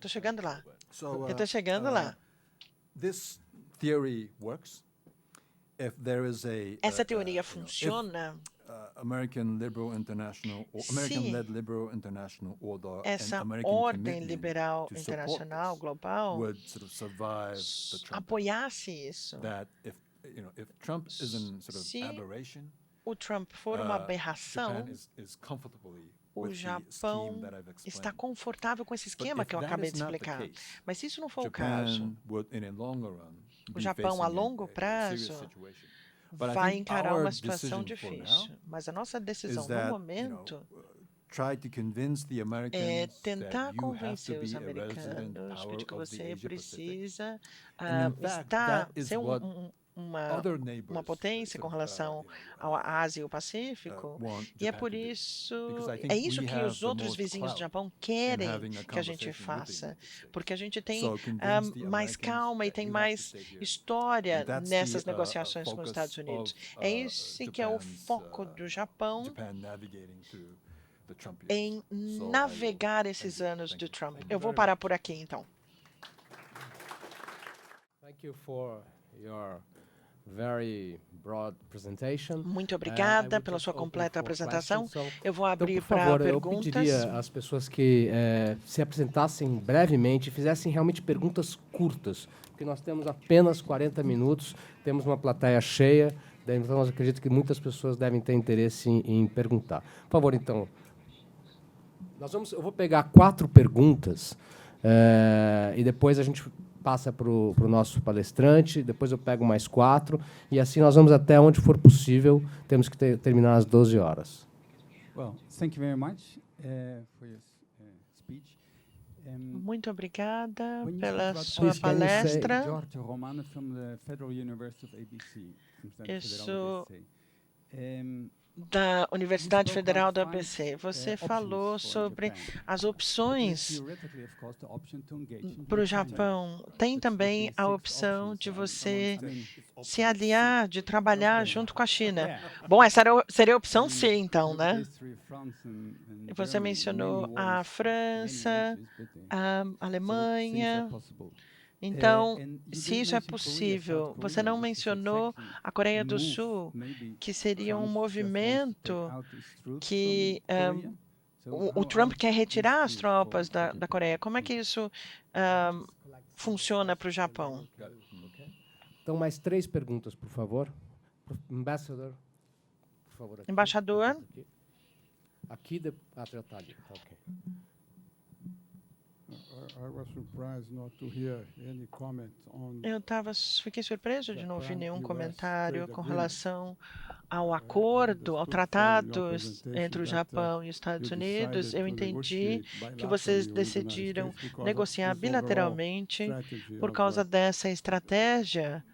Essa teoria funciona se essa ordem liberal internacional global apoiasse isso. Se o Trump for uma aberração, o Japão está confortável com esse esquema que eu acabei de explicar. Mas se isso não for o caso, o Japão, a longo prazo, vai encarar uma situação difícil. Mas a nossa decisão no momento é tentar convencer os americanos de que você precisa ser uma potência com relação à Ásia e ao Pacífico, e é por isso, que os outros vizinhos do Japão querem que a gente faça, porque a gente tem mais calma e tem mais história nessas negociações com os Estados Unidos. É esse que é o foco do Japão em navegar esses anos do Trump. Eu vou parar por aqui, então. Thank you for your very broad presentation. Muito obrigada pela sua completa apresentação. Eu vou abrir para perguntas. Eu pediria às pessoas que se apresentassem brevemente e fizessem realmente perguntas curtas, porque nós temos apenas 40 minutos, temos uma plateia cheia, então eu acredito que muitas pessoas devem ter interesse em perguntar. Por favor, então, eu vou pegar 4 perguntas e depois a gente passa para o nosso palestrante, depois eu pego mais 4, e assim nós vamos até onde for possível. Temos que terminar às 12 horas. Well, thank you very much for your speech. Muito obrigada pela sua palestra. Giorgio Romano from the Federal University of ABC. Eu sou da Universidade Federal do ABC. Você falou sobre as opções para o Japão. Tem também a opção de você se aliar, de trabalhar junto com a China. Bom, essa seria a opção C, então, né? Você mencionou a França, a Alemanha. Então, se isso é possível, você não mencionou a Coreia do Sul, que seria um movimento que o Trump quer retirar as tropas da Coreia. Como é que isso funciona para o Japão? Então, mais 3 perguntas, por favor. Embaixador, por favor. Embaixador. Aqui, já está ali. Ok. Fiquei surpreso de não ouvir nenhum comentário com relação ao acordo, ao tratado entre o Japão e os Estados Unidos. Eu entendi que vocês decidiram negociar bilateralmente por causa dessa estratégia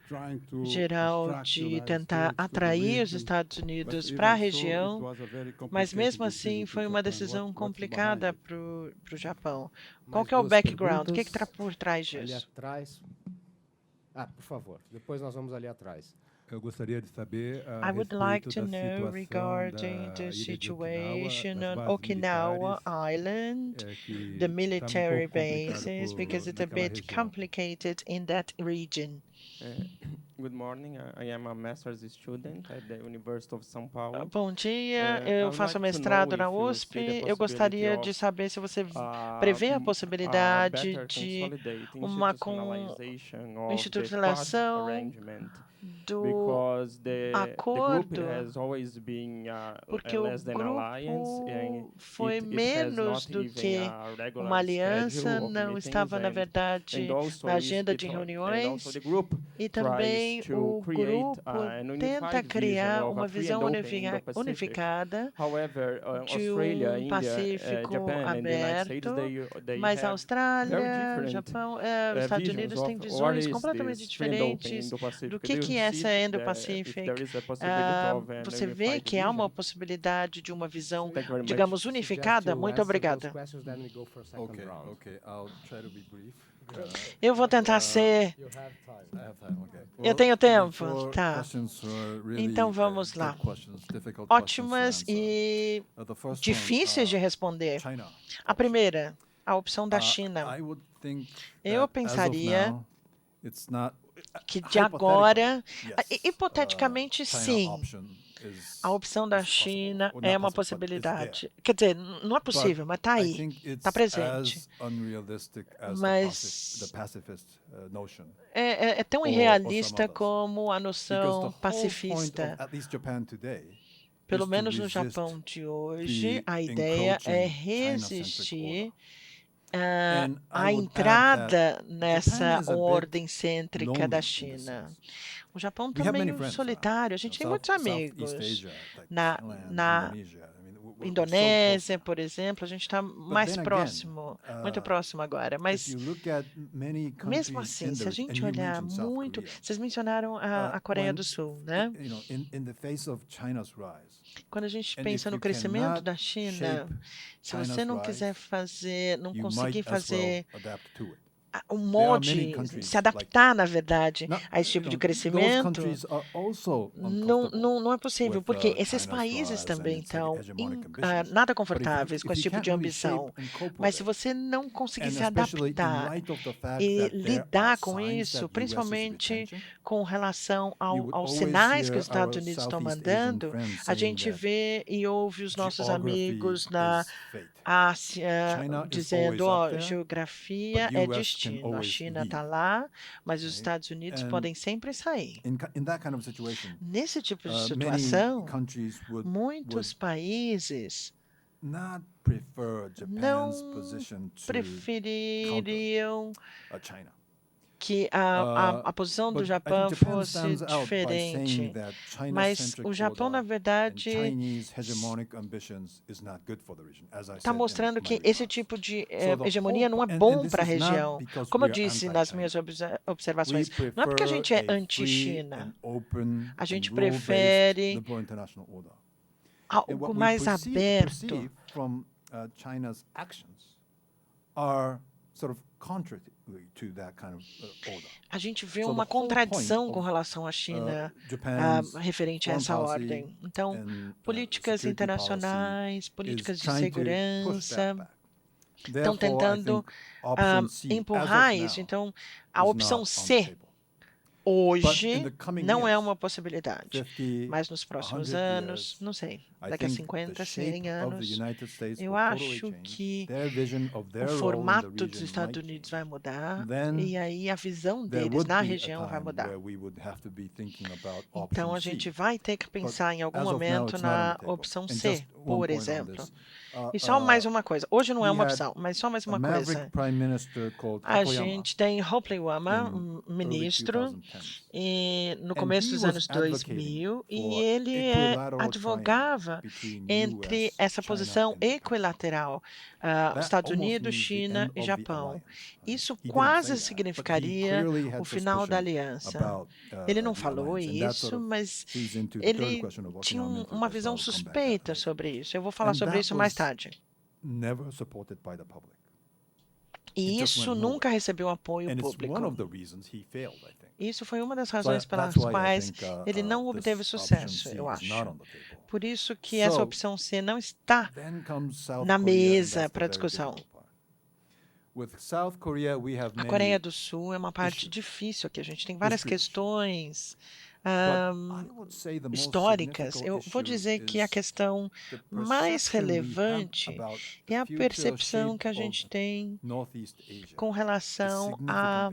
geral de tentar atrair os Estados Unidos para a região, mas mesmo assim foi uma decisão complicada para o Japão. Qual que é o background? O que está por trás disso? Ali atrás. Por favor. Depois nós vamos ali atrás. Eu gostaria de saber I would like to know regarding the situation on Okinawa Island, the military bases, because it's a bit complicated in that region. Good morning. I am a master's student at the University of São Paulo. Bom dia, eu faço mestrado na USP. Eu gostaria de saber se você prevê a possibilidade de uma institucionalização do acordo, porque o grupo foi menos do que uma aliança, não estava, na verdade, na agenda de reuniões, e também aí o grupo tenta criar uma visão unificada de um Pacífico aberto, mas a Austrália, Japão, os Estados Unidos têm visões completamente diferentes do que é essa Indo-Pacific. Você vê que há uma possibilidade de uma visão, digamos, unificada? Muito obrigada. Eu vou tentar ser... Eu tenho tempo? Tá. Então, vamos lá. Ótimas e difíceis de responder. A primeira, a opção da China. Eu pensaria que de agora, hipoteticamente, sim. A opção da China é uma possibilidade. Quer dizer, não é possível, mas está aí, está presente. Mas é tão irrealista como a noção pacifista. Pelo menos no Japão de hoje, a ideia é resistir à entrada nessa ordem cêntrica da China. O Japão está meio solitário. A gente tem muitos amigos. Na Indonésia, por exemplo, a gente está mais próximo, muito próximo agora. Mas, mesmo assim, se a gente olhar muito... Vocês mencionaram a Coreia do Sul, né? Quando a gente pensa no crescimento da China, se você não quiser fazer, não conseguir fazer um molde, se adaptar, na verdade, a esse tipo de crescimento, não é possível, porque esses países também estão nada confortáveis com esse tipo de ambição. Mas se você não conseguir se adaptar e lidar com isso, principalmente com relação aos sinais que os Estados Unidos estão mandando, a gente vê e ouve os nossos amigos na Ásia dizendo, geografia é destino, a China está lá, mas os Estados Unidos podem sempre sair. Nesse tipo de situação, muitos países não prefeririam que a posição do Japão fosse diferente, mas o Japão, na verdade, está mostrando que esse tipo de hegemonia não é bom para a região. Como eu disse nas minhas observações, não é porque a gente é anti-China, a gente prefere algo mais aberto. A gente vê uma contradição com relação à China referente a essa ordem. Então, políticas internacionais, políticas de segurança estão tentando empurrar isso. Então, a opção C hoje não é uma possibilidade, mas nos próximos anos, não sei, daqui a 50, 100 anos, eu acho que o formato dos Estados Unidos vai mudar e aí a visão deles na região vai mudar. Então, a gente vai ter que pensar em algum momento na opção C, por exemplo. E só mais uma coisa, hoje não é uma opção, mas só mais uma coisa. A gente tem Hope Wama, ministro, no começo dos anos 2000, e ele advogava entre essa posição equilateral, Estados Unidos, China e Japão. Isso quase significaria o final da aliança. Ele não falou isso, mas ele tinha uma visão suspeita sobre isso. Eu vou falar sobre isso mais tarde. E isso nunca recebeu apoio público. Isso foi uma das razões pelas quais ele não obteve sucesso, eu acho. Por isso que essa opção C não está na mesa para discussão. A Coreia do Sul é uma parte difícil aqui. A gente tem várias questões históricas. Eu vou dizer que a questão mais relevante é a percepção que a gente tem com relação à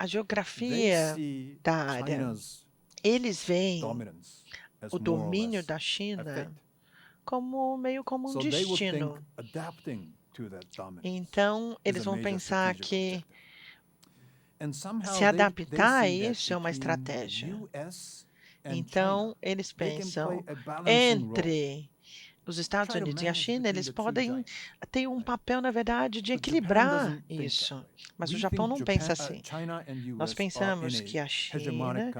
geografia da área. Eles veem o domínio da China meio como um destino. Então, eles vão pensar que se adaptar a isso é uma estratégia. Então, eles pensam entre os Estados Unidos e a China, eles podem ter um papel, na verdade, de equilibrar isso. Mas o Japão não pensa assim. Nós pensamos que a China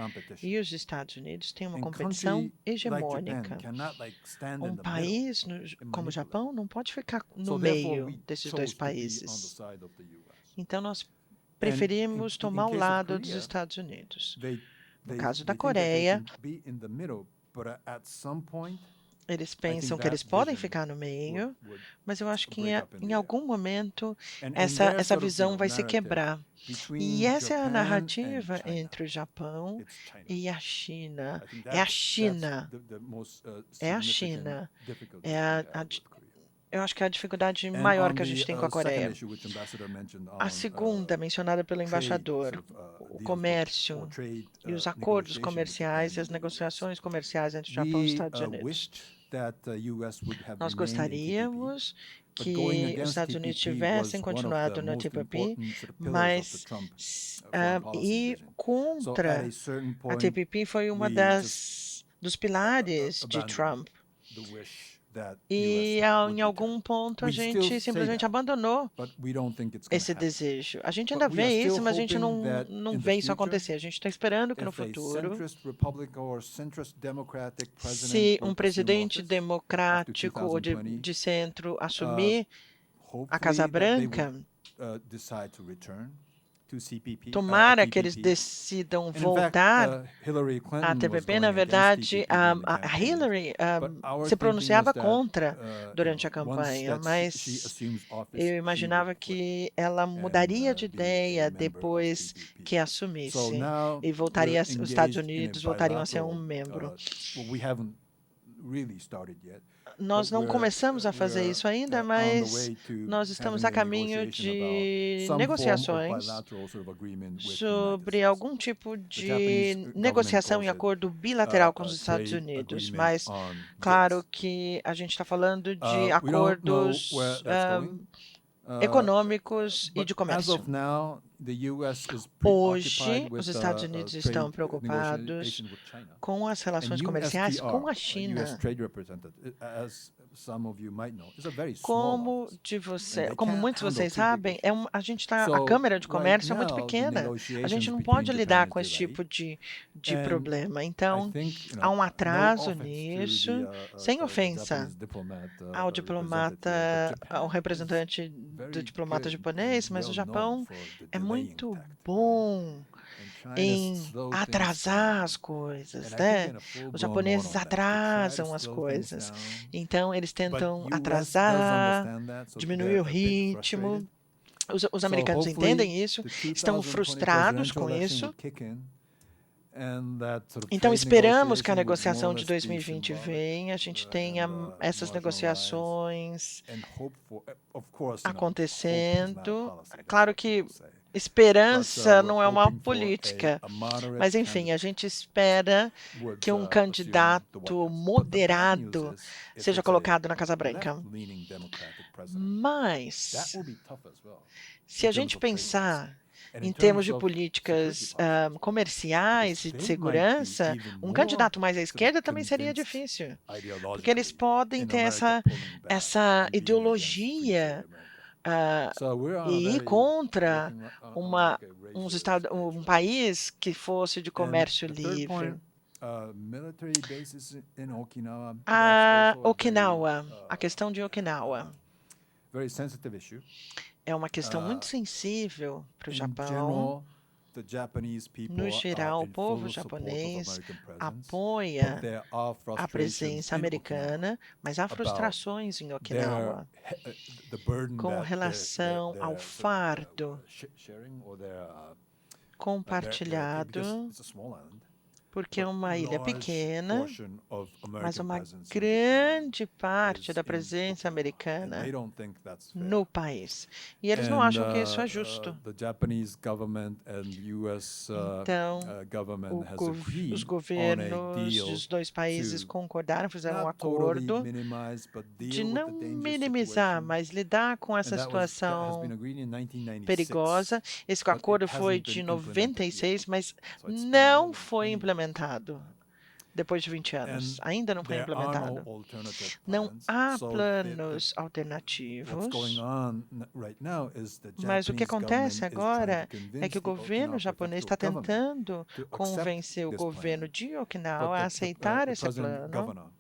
e os Estados Unidos têm uma competição hegemônica. Um país como o Japão não pode ficar no meio desses dois países. Então, nós preferimos tomar o lado dos Estados Unidos. No caso da Coreia, eles pensam que eles podem ficar no meio, mas eu acho que em algum momento essa visão vai se quebrar. E essa é a narrativa entre o Japão e a China. É a China. É a China. Eu acho que é a dificuldade maior que a gente tem com a Coreia. A segunda, mencionada pelo embaixador, o comércio e os acordos comerciais e as negociações comerciais entre o Japão e os Estados Unidos. Nós gostaríamos que os Estados Unidos tivessem continuado no TPP, mas ir contra a TPP foi uma dos pilares de Trump. E em algum ponto a gente simplesmente abandonou esse desejo. A gente ainda vê isso, mas a gente não vê isso acontecer. A gente está esperando que no futuro, se um presidente democrático ou de centro assumir a Casa Branca, tomara que eles decidam voltar à TPP. Na verdade, a Hillary se pronunciava contra durante a campanha, mas eu imaginava que ela mudaria de ideia depois que assumisse e voltaria, os Estados Unidos voltariam a ser um membro. Nós não começamos a fazer isso ainda, mas nós estamos a caminho de negociações sobre algum tipo de negociação e acordo bilateral com os Estados Unidos. Mas, claro que a gente está falando de acordos econômicos e de comércio. Hoje, os Estados Unidos estão preocupados com as relações comerciais com a China. Como muitos de vocês sabem, a Câmara de Comércio é muito pequena. A gente não pode lidar com esse tipo de problema. Então, há um atraso nisso, sem ofensa ao representante do diplomata japonês, mas o Japão é muito bom em atrasar as coisas, né? Os japoneses atrasam as coisas. Então, eles tentam atrasar, diminuir o ritmo. Os americanos entendem isso, estão frustrados com isso. Então, esperamos que a negociação de 2020 venha, a gente tenha essas negociações acontecendo. Claro que esperança não é uma política, mas, enfim, a gente espera que um candidato moderado seja colocado na Casa Branca. Mas, se a gente pensar em termos de políticas comerciais e de segurança, um candidato mais à esquerda também seria difícil, porque eles podem ter essa ideologia e ir contra um país que fosse de comércio livre. A questão de Okinawa é uma questão muito sensível para o Japão. No geral, o povo japonês apoia a presença americana, mas há frustrações em Okinawa com relação ao fardo compartilhado porque é uma ilha pequena, mas uma grande parte da presença americana no país. E eles não acham que isso é justo. Então, os governos dos dois países concordaram, fizeram um acordo de não minimizar, mas lidar com essa situação perigosa. Esse acordo foi de 96, mas não foi implementado depois de 20 anos. Ainda não foi implementado. Não há planos alternativos. Mas o que acontece agora é que o governo japonês está tentando convencer o governo de Okinawa a aceitar esse plano,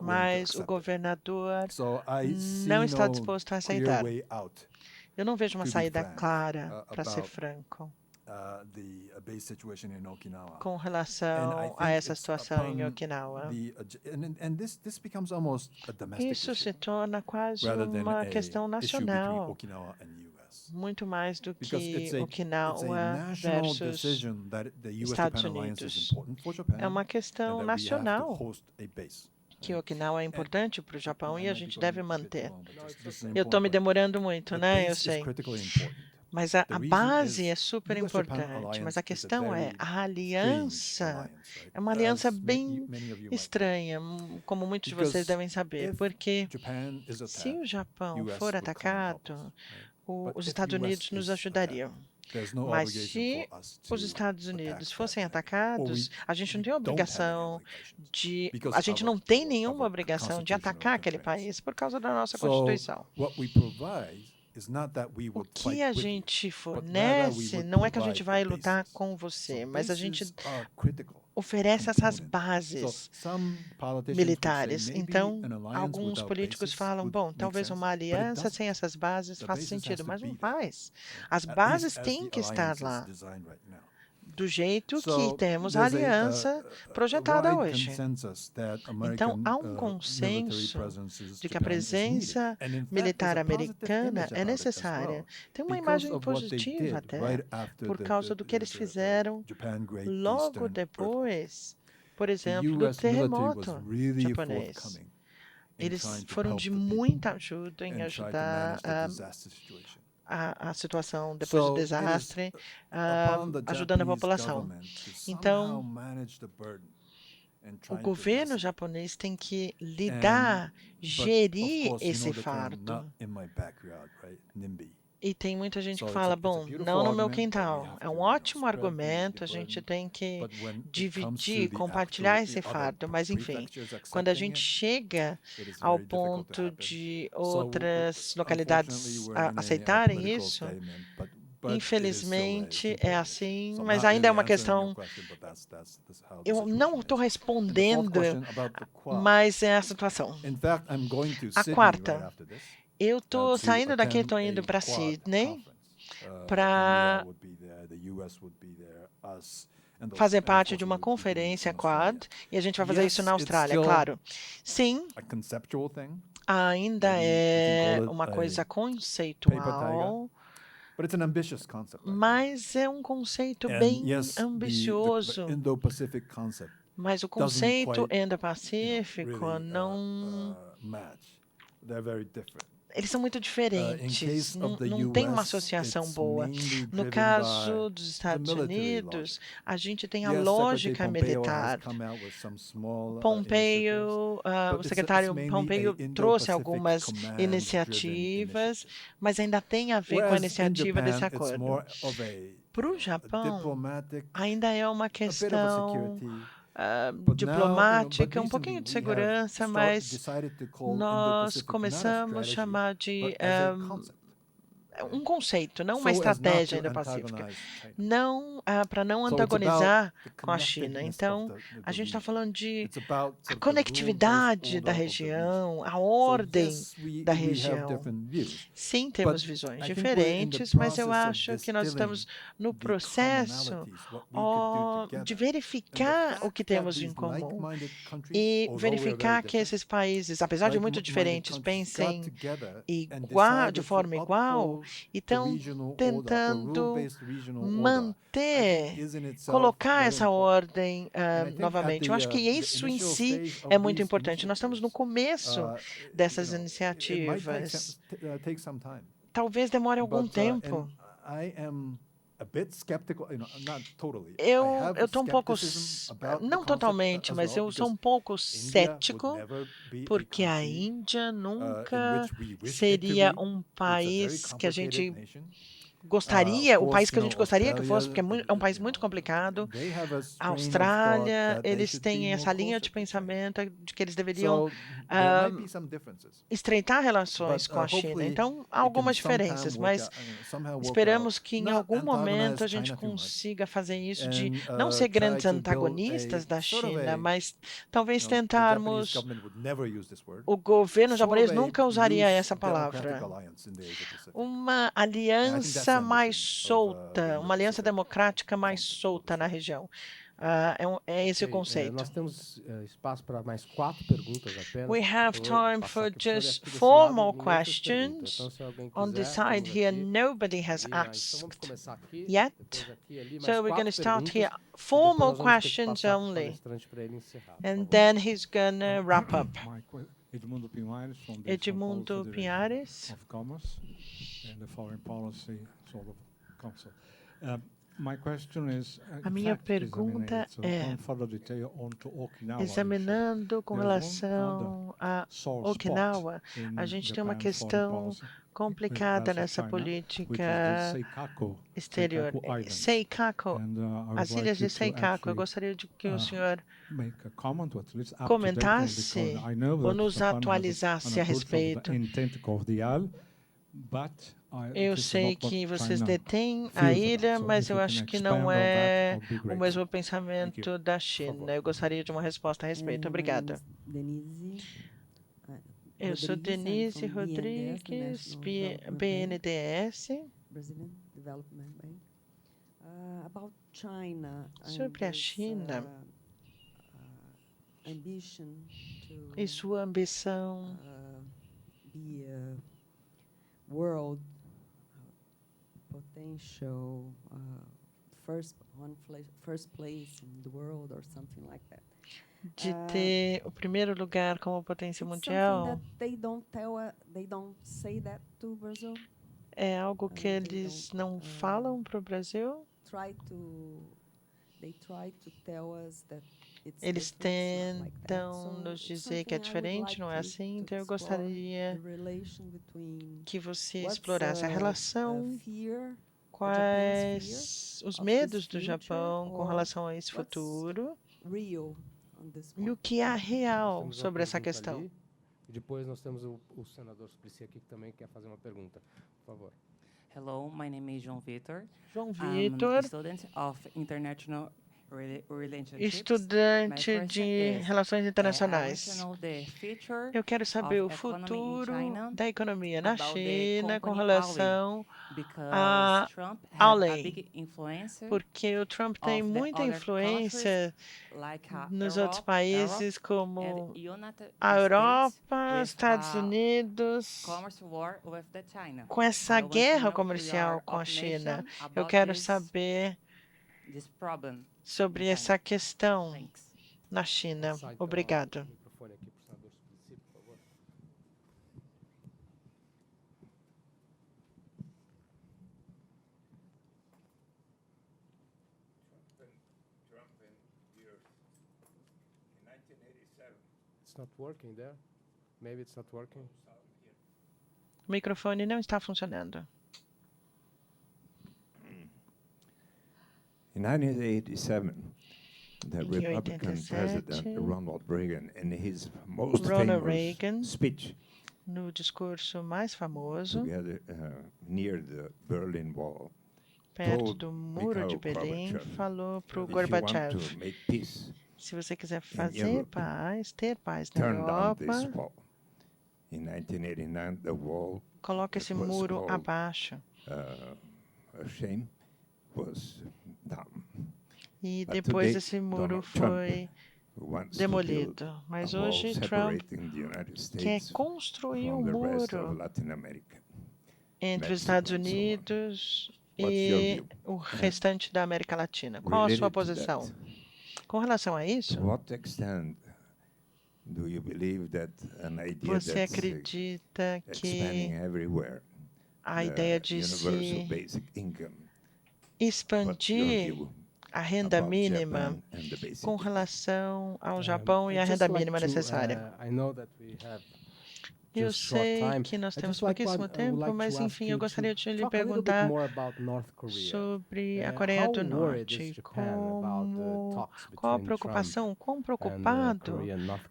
mas o governador não está disposto a aceitar. Eu não vejo uma saída clara, para ser franco, com relação a essa situação em Okinawa. Isso se torna quase uma questão nacional, muito mais do que Okinawa versus Estados Unidos. É uma questão nacional, que Okinawa é importante para o Japão e a gente deve manter. Eu estou me demorando muito, né? Eu sei. Mas a base é super importante. Mas a questão é, a aliança é uma aliança bem estranha, como muitos de vocês devem saber, porque se o Japão for atacado, os Estados Unidos nos ajudariam. Mas se os Estados Unidos fossem atacados, a gente não tem obrigação de... A gente não tem nenhuma obrigação de atacar aquele país por causa da nossa Constituição. O que a gente fornece não é que a gente vai lutar com você, mas a gente oferece essas bases militares. Então, alguns políticos falam, bom, talvez uma aliança sem essas bases faça sentido, mas não faz. As bases têm que estar lá, do jeito que temos a aliança projetada hoje. Então, há um consenso de que a presença militar americana é necessária. Tem uma imagem positiva até, por causa do que eles fizeram logo depois, por exemplo, do terremoto japonês. Eles foram de muita ajuda em ajudar a situação depois do desastre, ajudando a população. Então, o governo japonês tem que lidar, gerir esse fardo. E tem muita gente que fala, bom, não no meu quintal. É um ótimo argumento, a gente tem que dividir, compartilhar esse fardo, mas enfim, quando a gente chega ao ponto de outras localidades aceitarem isso, infelizmente é assim, mas ainda é uma questão... Eu não estou respondendo, mas é a situação. A quarta... Eu estou saindo daqui, estou indo para Sydney para fazer parte de uma conferência Quad, e a gente vai fazer isso na Austrália, claro. Sim, ainda é uma coisa conceitual, mas é um conceito bem ambicioso. Mas o conceito Indo-Pacífico não... Eles são muito diferentes, não tem uma associação boa. No caso dos Estados Unidos, a gente tem a lógica militar. O secretário Pompeo trouxe algumas iniciativas, mas ainda tem a ver com a iniciativa desse acordo. Para o Japão, ainda é uma questão... diplomática, um pouquinho de segurança, mas nós começamos a chamar de um conceito, não uma estratégia ainda pacífica, não para não antagonizar com a China. Então, a gente está falando de a conectividade da região, a ordem da região. Sim, temos visões diferentes, mas eu acho que nós estamos no processo de verificar o que temos em comum e verificar que esses países, apesar de muito diferentes, pensem de forma igual. e estão tentando manter, colocar essa ordem novamente. Eu acho que isso em si é muito importante. Nós estamos no começo dessas iniciativas. Talvez demore algum tempo. Eu estou um pouco, não totalmente, mas eu sou um pouco cético, porque a Índia nunca seria um país que a gente gostaria, o país que a gente gostaria que fosse, porque é um país muito complicado. A Austrália, eles têm essa linha de pensamento de que eles deveriam estreitar relações com a China. Então, há algumas diferenças, mas esperamos que em algum momento a gente consiga fazer isso de não ser grandes antagonistas da China, mas talvez tentarmos. O governo japonês nunca usaria essa palavra. Uma aliança mais solta, uma aliança democrática mais solta na região. É esse o conceito. Nós temos espaço para mais 4 perguntas apenas. We have time for just 4 more questions. On the side here, nobody has asked yet. So we're going to start here. 4 more questions only. And then he's going to wrap up. Edmundo Pinhares from the Edmundo Pinhares of Commerce and the Foreign Policy sort of Council. My question is, a minha pergunta é, examinando com relação a Okinawa, a gente tem uma questão complicada nessa política exterior. Seikaku, as ilhas de Seikaku, eu gostaria de que o senhor comentasse ou nos atualizasse a respeito. Eu sei que vocês detêm a ilha, mas eu acho que não é o mesmo pensamento da China. Eu gostaria de uma resposta a respeito. Obrigada. Eu sou Denise Rodrigues, BNDES. Sobre a China e sua ambição world potential first place in the world or something like that. De ter o primeiro lugar como potência mundial. They don't say that to Brazil. É algo que eles não falam para o Brasil. They try to tell us that eles tentam nos dizer que é diferente, não é assim? Então eu gostaria que você explorasse a relação, quais os medos do Japão com relação a esse futuro e o que há real sobre essa questão. E depois nós temos o senador Suplicy aqui que também quer fazer uma pergunta. Por favor. Hello, my name is João Vitor. João Vitor. Student of International Estudante de Relações Internacionais. Eu quero saber o futuro da economia na China com relação à lei, porque o Trump tem muita influência nos outros países como a Europa, Estados Unidos, com essa guerra comercial com a China. Eu quero saber sobre essa questão na China. Obrigado. It's not working there. Maybe it's not working. O microfone não está funcionando. In 1987, the Republican President Ronald Reagan, in his most famous speech, no discurso mais famoso, together, near the Berlin Wall, perto do Muro de Berlim, falou para o Gorbachev: se você quiser fazer paz, ter paz na Europa, coloque esse muro abaixo. E depois esse muro foi demolido. Mas hoje Trump quer construir um muro entre os Estados Unidos e o restante da América Latina. Qual a sua posição? Com relação a isso, você acredita que a ideia de se expandir a renda mínima com relação ao Japão e a renda mínima necessária? Eu sei que nós temos pouquíssimo tempo, mas, enfim, eu gostaria de lhe perguntar sobre a Coreia do Norte. Qual a preocupação, quão preocupado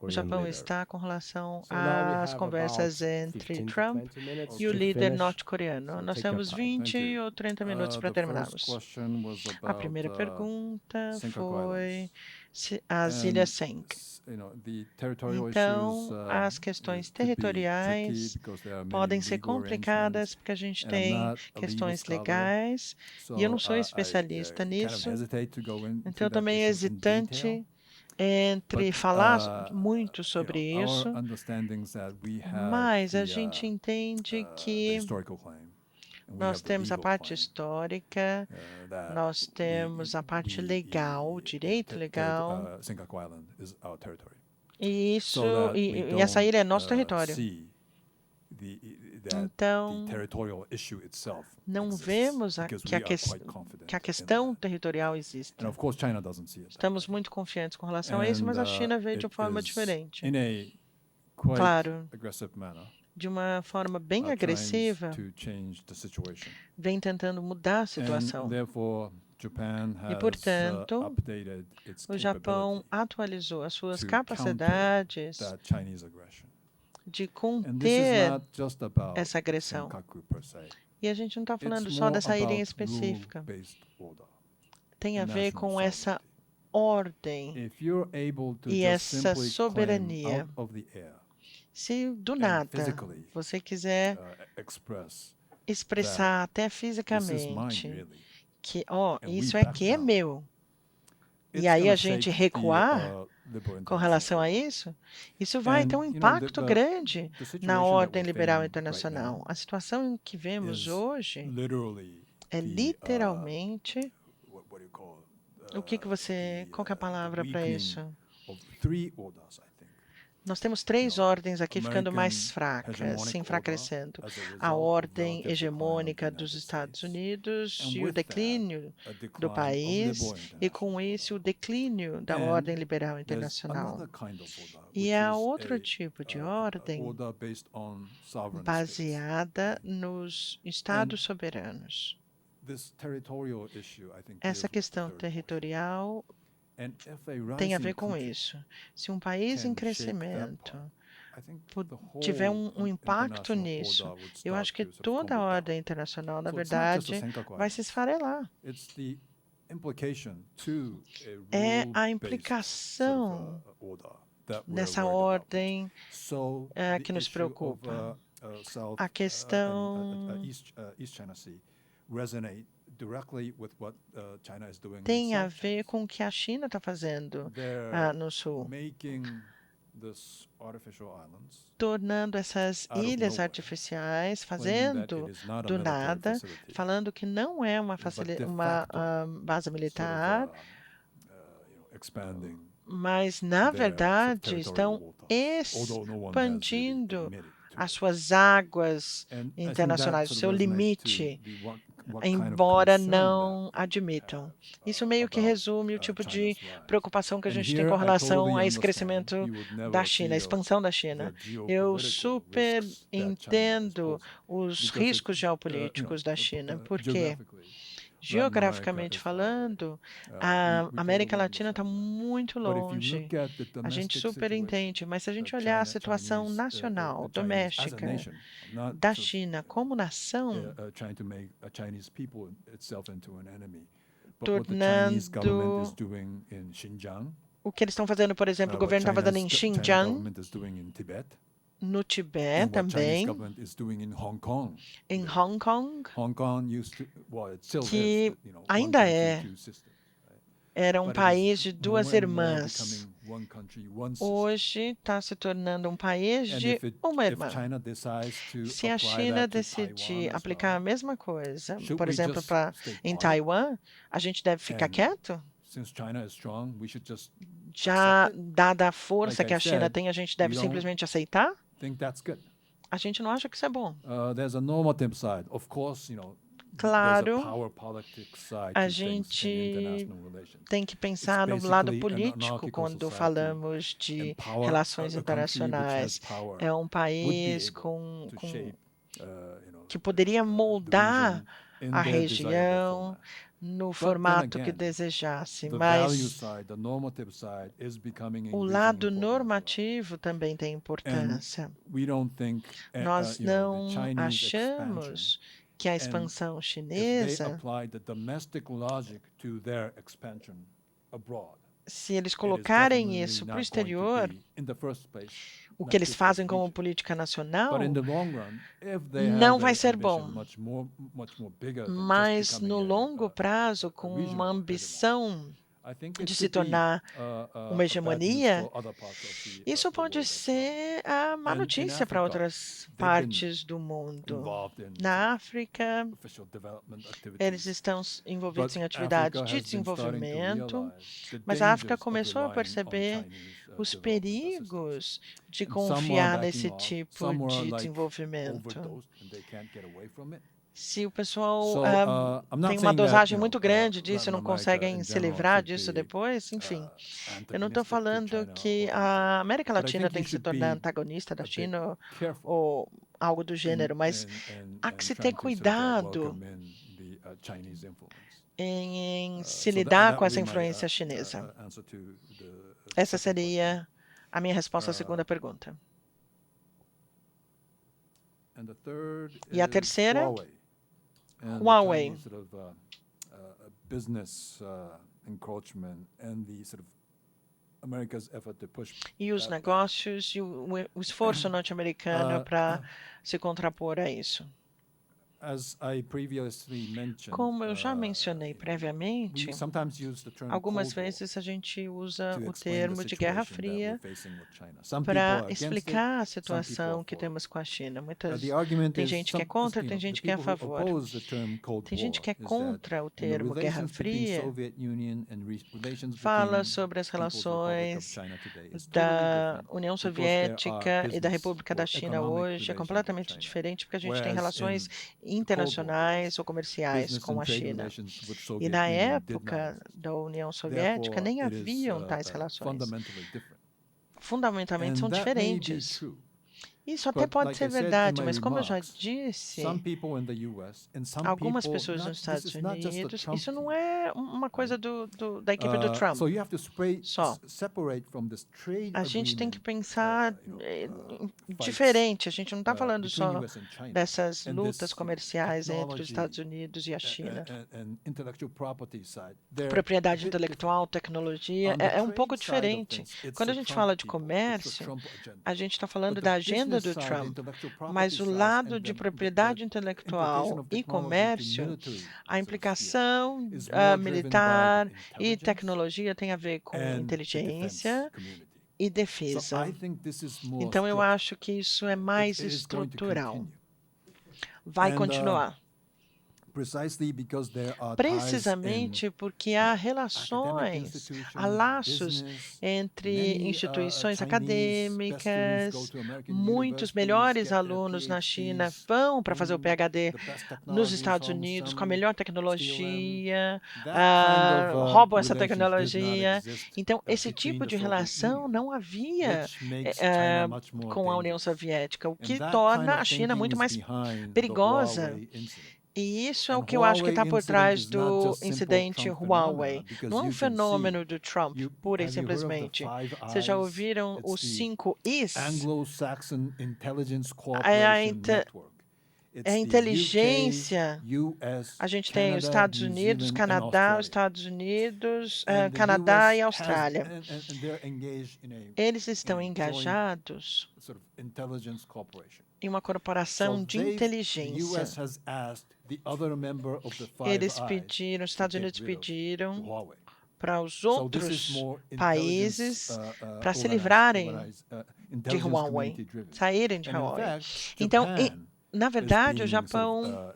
o Japão está com relação às conversas entre Trump e o líder norte-coreano? Nós temos 20 ou 30 minutos para terminarmos. A primeira pergunta foi as Ilhas Senk. Então, as questões territoriais podem ser complicadas porque a gente tem questões legais e eu não sou especialista nisso, então também é hesitante entre falar muito sobre isso, mas a gente entende que nós temos a parte histórica, nós temos a parte legal, o direito legal, e essa ilha é nosso território. Então, não vemos que a questão territorial existe. Estamos muito confiantes com relação a isso, mas a China veio de uma forma diferente. Claro, de uma forma bem agressiva, vem tentando mudar a situação. E, portanto, o Japão atualizou as suas capacidades de conter essa agressão. E a gente não está falando só dessa ilha em específica. Tem a ver com essa ordem e essa soberania. Se do nada você quiser expressar até fisicamente que, isso aqui é meu, e aí a gente recuar com relação a isso, isso vai ter um impacto grande na ordem liberal internacional. A situação que vemos hoje é literalmente qual que é a palavra para isso? Nós temos 3 ordens aqui ficando mais fracas, se enfraquecendo. A ordem hegemônica dos Estados Unidos e o declínio do país, e com isso o declínio da ordem liberal internacional. E há outro tipo de ordem baseada nos estados soberanos. Essa questão territorial tem a ver com isso. Se um país em crescimento tiver um impacto nisso, eu acho que toda a ordem internacional, na verdade, vai se esfarelar. É a implicação nessa ordem que nos preocupa. A questão tem a ver com o que a China está fazendo no Sul, tornando essas ilhas artificiais, fazendo do nada, falando que não é uma base militar, mas, na verdade, estão expandindo as suas águas internacionais, o seu limite, embora não admitam. Isso meio que resume o tipo de preocupação que a gente tem com relação a esse crescimento da China, a expansão da China. Eu super entendo os riscos geopolíticos da China, porque, geograficamente falando, a América Latina está muito longe. A gente super entende, mas se a gente olhar a situação nacional, doméstica, da China como nação, tornando o que eles estão fazendo, por exemplo, o governo está fazendo em Xinjiang, no Tibete também, em Hong Kong, que ainda é era um país de duas irmãs. Hoje está se tornando um país de uma irmã. Se a China decidir aplicar a mesma coisa, por exemplo, em Taiwan, a gente deve ficar quieto? Já dada a força que a China tem, a gente deve simplesmente aceitar? A gente não acha que isso é bom. Claro, a gente tem que pensar no lado político quando falamos de relações internacionais. É um país que poderia moldar a região no formato que desejasse, mas o lado normativo também tem importância. Nós não achamos que a expansão chinesa, se eles colocarem isso para o exterior, o que eles fazem como política nacional, não vai ser bom. Mas no longo prazo, com uma ambição de se tornar uma hegemonia, isso pode ser a má notícia para outras partes do mundo. Na África, eles estão envolvidos em atividades de desenvolvimento, mas a África começou a perceber os perigos de confiar nesse tipo de desenvolvimento. Se o pessoal tem uma dosagem muito grande disso e não conseguem se livrar disso depois, enfim. Eu não estou falando que a América Latina tem que se tornar antagonista da China ou algo do gênero, mas há que se ter cuidado em se lidar com essa influência chinesa. Essa seria a minha resposta à segunda pergunta. E a terceira? Huawei. E os negócios e o esforço norte-americano para se contrapor a isso. Como eu já mencionei previamente, algumas vezes a gente usa o termo de Guerra Fria para explicar a situação que temos com a China. Tem gente que é contra, tem gente que é a favor. Tem gente que é contra o termo Guerra Fria, fala sobre as relações da União Soviética e da República da China hoje. É completamente diferente porque a gente tem relações internacionais ou comerciais com a China. E na época da União Soviética nem haviam tais relações. Fundamentalmente são diferentes. Isso até pode ser verdade, mas como eu já disse, algumas pessoas nos Estados Unidos, isso não é uma coisa da equipe do Trump só. A gente tem que pensar diferente. A gente não está falando só dessas lutas comerciais entre os Estados Unidos e a China. Propriedade intelectual, tecnologia, é um pouco diferente. Quando a gente fala de comércio, a gente está falando da agenda do Trump, mas o lado de propriedade intelectual e comércio, a implicação militar e tecnologia tem a ver com inteligência e defesa. Então, eu acho que isso é mais estrutural. Vai continuar. Precisamente porque há relações, há laços entre instituições acadêmicas. Muitos melhores alunos na China vão para fazer o PhD nos Estados Unidos com a melhor tecnologia, roubam essa tecnologia. Então, esse tipo de relação não havia com a União Soviética, o que torna a China muito mais perigosa. E isso é o que eu acho que está por trás do incidente Huawei. Não é um fenômeno do Trump, pura e simplesmente. Vocês já ouviram os 5 Is? É a inteligência. A gente tem os Estados Unidos, Canadá, Canadá e Austrália. Eles estão engajados em uma corporação de inteligência. Eles pediram, os Estados Unidos pediram para os outros países para se livrarem de Huawei, saírem de Huawei. Então, na verdade, o Japão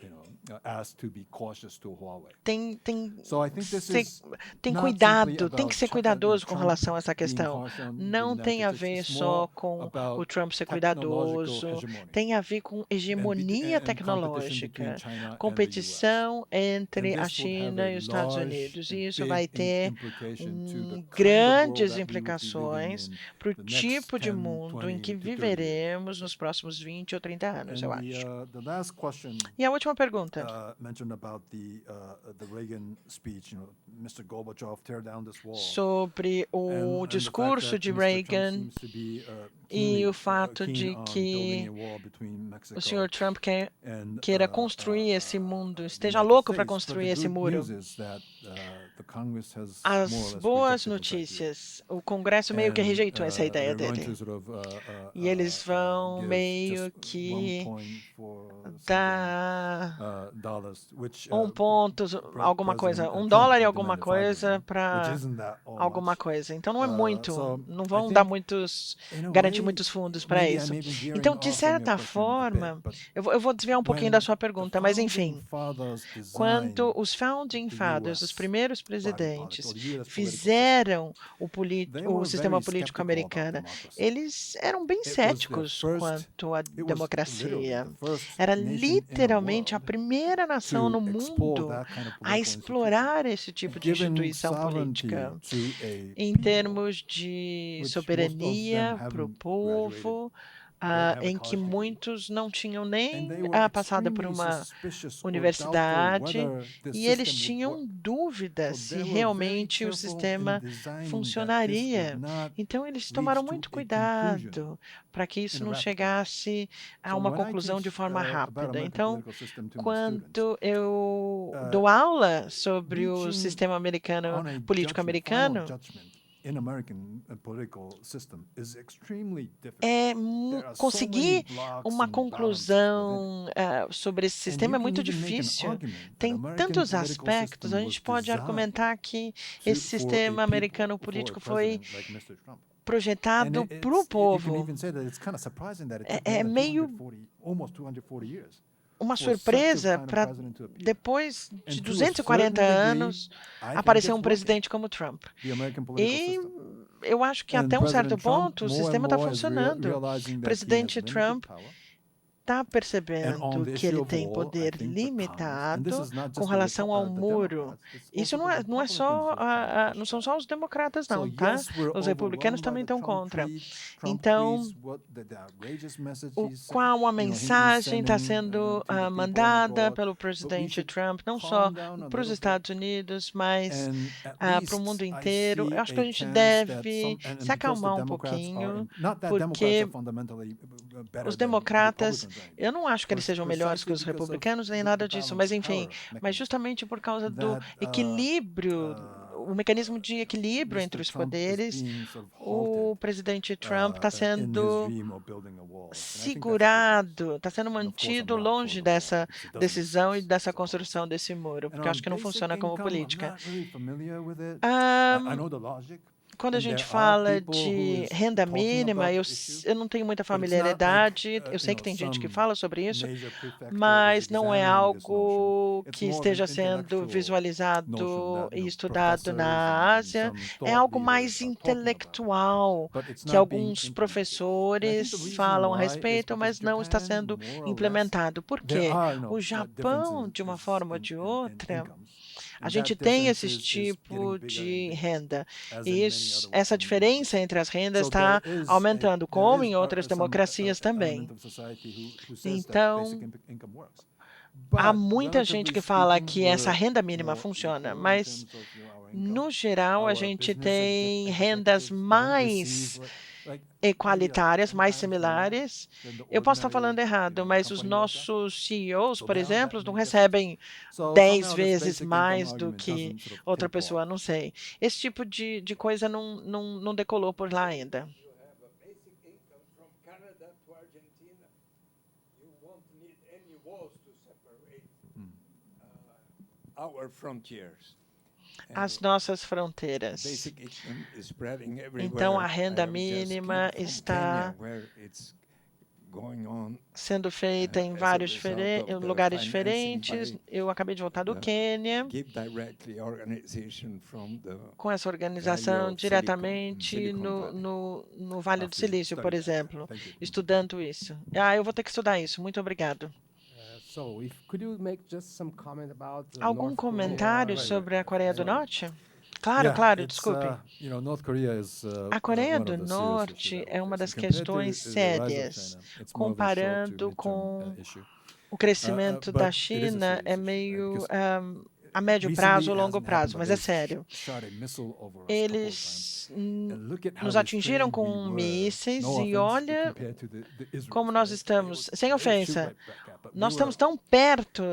tem cuidado, tem que ser cuidadoso com relação a essa questão. Não tem a ver só com o Trump ser cuidadoso, tem a ver com hegemonia tecnológica, competição entre a China e os Estados Unidos. E isso vai ter grandes implicações para o tipo de mundo em que viveremos nos próximos 20 ou 30 anos, eu acho. E a última pergunta. Sobre o discurso de Reagan e o fato de que o senhor Trump queira construir esse mundo, esteja louco para construir esse muro. As boas notícias, o Congresso meio que rejeitou essa ideia dele. E eles vão meio que dar alguma coisa, $1 e alguma coisa para alguma coisa. Então não é muito, não vão dar garantir muitos fundos para isso. Então, de certa forma, eu vou desviar um pouquinho da sua pergunta, mas enfim, quando os Founding Fathers, os primeiros presidentes, fizeram o sistema político americano, eles eram bem céticos quanto à democracia. Era literalmente a primeira nação no mundo a explorar esse tipo de instituição política em termos de soberania para o povo, em que muitos não tinham nem passado por uma universidade e eles tinham dúvidas se realmente o sistema funcionaria. Então, eles tomaram muito cuidado para que isso não chegasse a uma conclusão de forma rápida. Então, quando eu dou aula sobre o sistema político americano, conseguir uma conclusão sobre esse sistema é muito difícil. Tem tantos aspectos. A gente pode argumentar que esse sistema americano político foi projetado para o povo. É meio uma surpresa para depois de 240 anos aparecer um presidente como Trump. E eu acho que até um certo ponto o sistema está funcionando. O presidente Trump está percebendo que ele tem poder limitado com relação ao muro. Isso não são só os democratas, não, tá? Os republicanos também estão contra. Então, qual a mensagem está sendo mandada pelo presidente Trump, não só para os Estados Unidos, mas para o mundo inteiro? Eu acho que a gente deve se acalmar um pouquinho, porque os democratas, eu não acho que eles sejam melhores que os republicanos, nem nada disso, mas enfim, mas justamente por causa do equilíbrio, o mecanismo de equilíbrio entre os poderes, o presidente Trump está sendo segurado, está sendo mantido longe dessa decisão e dessa construção desse muro, porque eu acho que não funciona como política. Quando a gente fala de renda mínima, eu não tenho muita familiaridade, eu sei que tem gente que fala sobre isso, mas não é algo que esteja sendo visualizado e estudado na Ásia, é algo mais intelectual, que alguns professores falam a respeito, mas não está sendo implementado. Por quê? O Japão, de uma forma ou de outra, a gente tem esse tipo de renda e essa diferença entre as rendas está aumentando, como em outras democracias também. Então, há muita gente que fala que essa renda mínima funciona, mas, no geral, a gente tem rendas mais equalitárias, mais similares. Eu posso estar falando errado, mas os nossos CEOs, por exemplo, não recebem 10 vezes mais do que outra pessoa, não sei. Esse tipo de coisa não decolou por lá ainda. as nossas fronteiras. Então, a renda mínima está sendo feita em vários lugares diferentes. Eu acabei de voltar do Quênia, com essa organização diretamente no Vale do Silício, por exemplo, estudando isso. Eu vou ter que estudar isso. Muito obrigado. Algum comentário sobre a Coreia do Norte? Claro, desculpe. A Coreia do Norte é uma das questões sérias. Comparando com o crescimento da China, é meio a médio prazo ou longo prazo, mas é sério. Eles nos atingiram com mísseis e olha como nós estamos, sem ofensa, nós estamos tão perto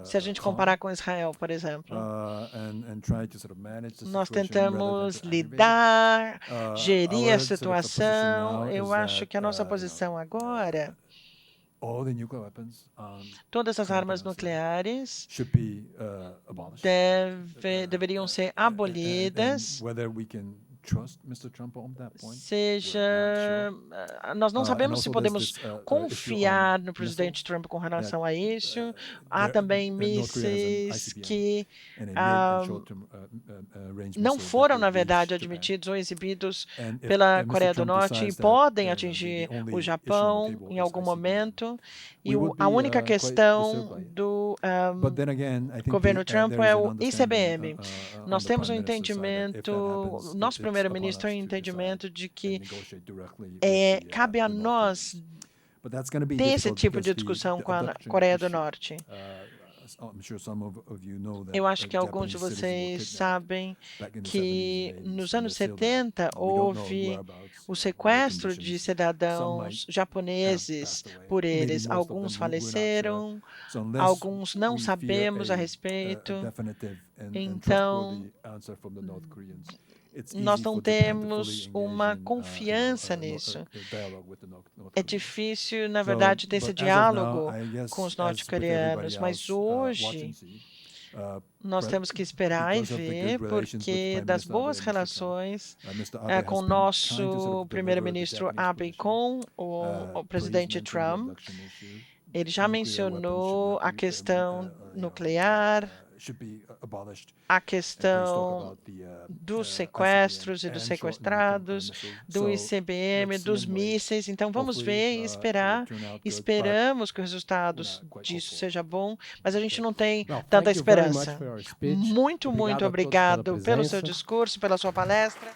se a gente comparar com Israel, por exemplo. Nós tentamos lidar, gerir a situação. Eu acho que a nossa posição agora, todas as armas nucleares deveriam ser abolidas. Nós não sabemos se podemos confiar no presidente Trump com relação a isso. Há também mísseis que não foram, na verdade, admitidos ou exibidos pela Coreia do Norte e podem atingir o Japão em algum momento. E a única questão do governo Trump é o ICBM. Nós temos um entendimento, nosso primeiro-ministro tem um entendimento de que cabe a nós ter esse tipo de discussão com a Coreia do Norte. Eu acho que alguns de vocês sabem que nos anos 70 houve o sequestro de cidadãos japoneses por eles. Alguns faleceram, alguns não sabemos a respeito. Então, nós não temos uma confiança nisso. É difícil, na verdade, ter esse diálogo com os norte-coreanos, mas hoje nós temos que esperar e ver, porque das boas relações com o nosso primeiro-ministro Abe com o presidente Trump, ele já mencionou a questão nuclear, a questão dos sequestros e dos sequestrados, do ICBM, dos mísseis. Então, vamos ver e esperar. Esperamos que o resultado disso seja bom, mas a gente não tem tanta esperança. Muito obrigado pelo seu discurso, pela sua palestra.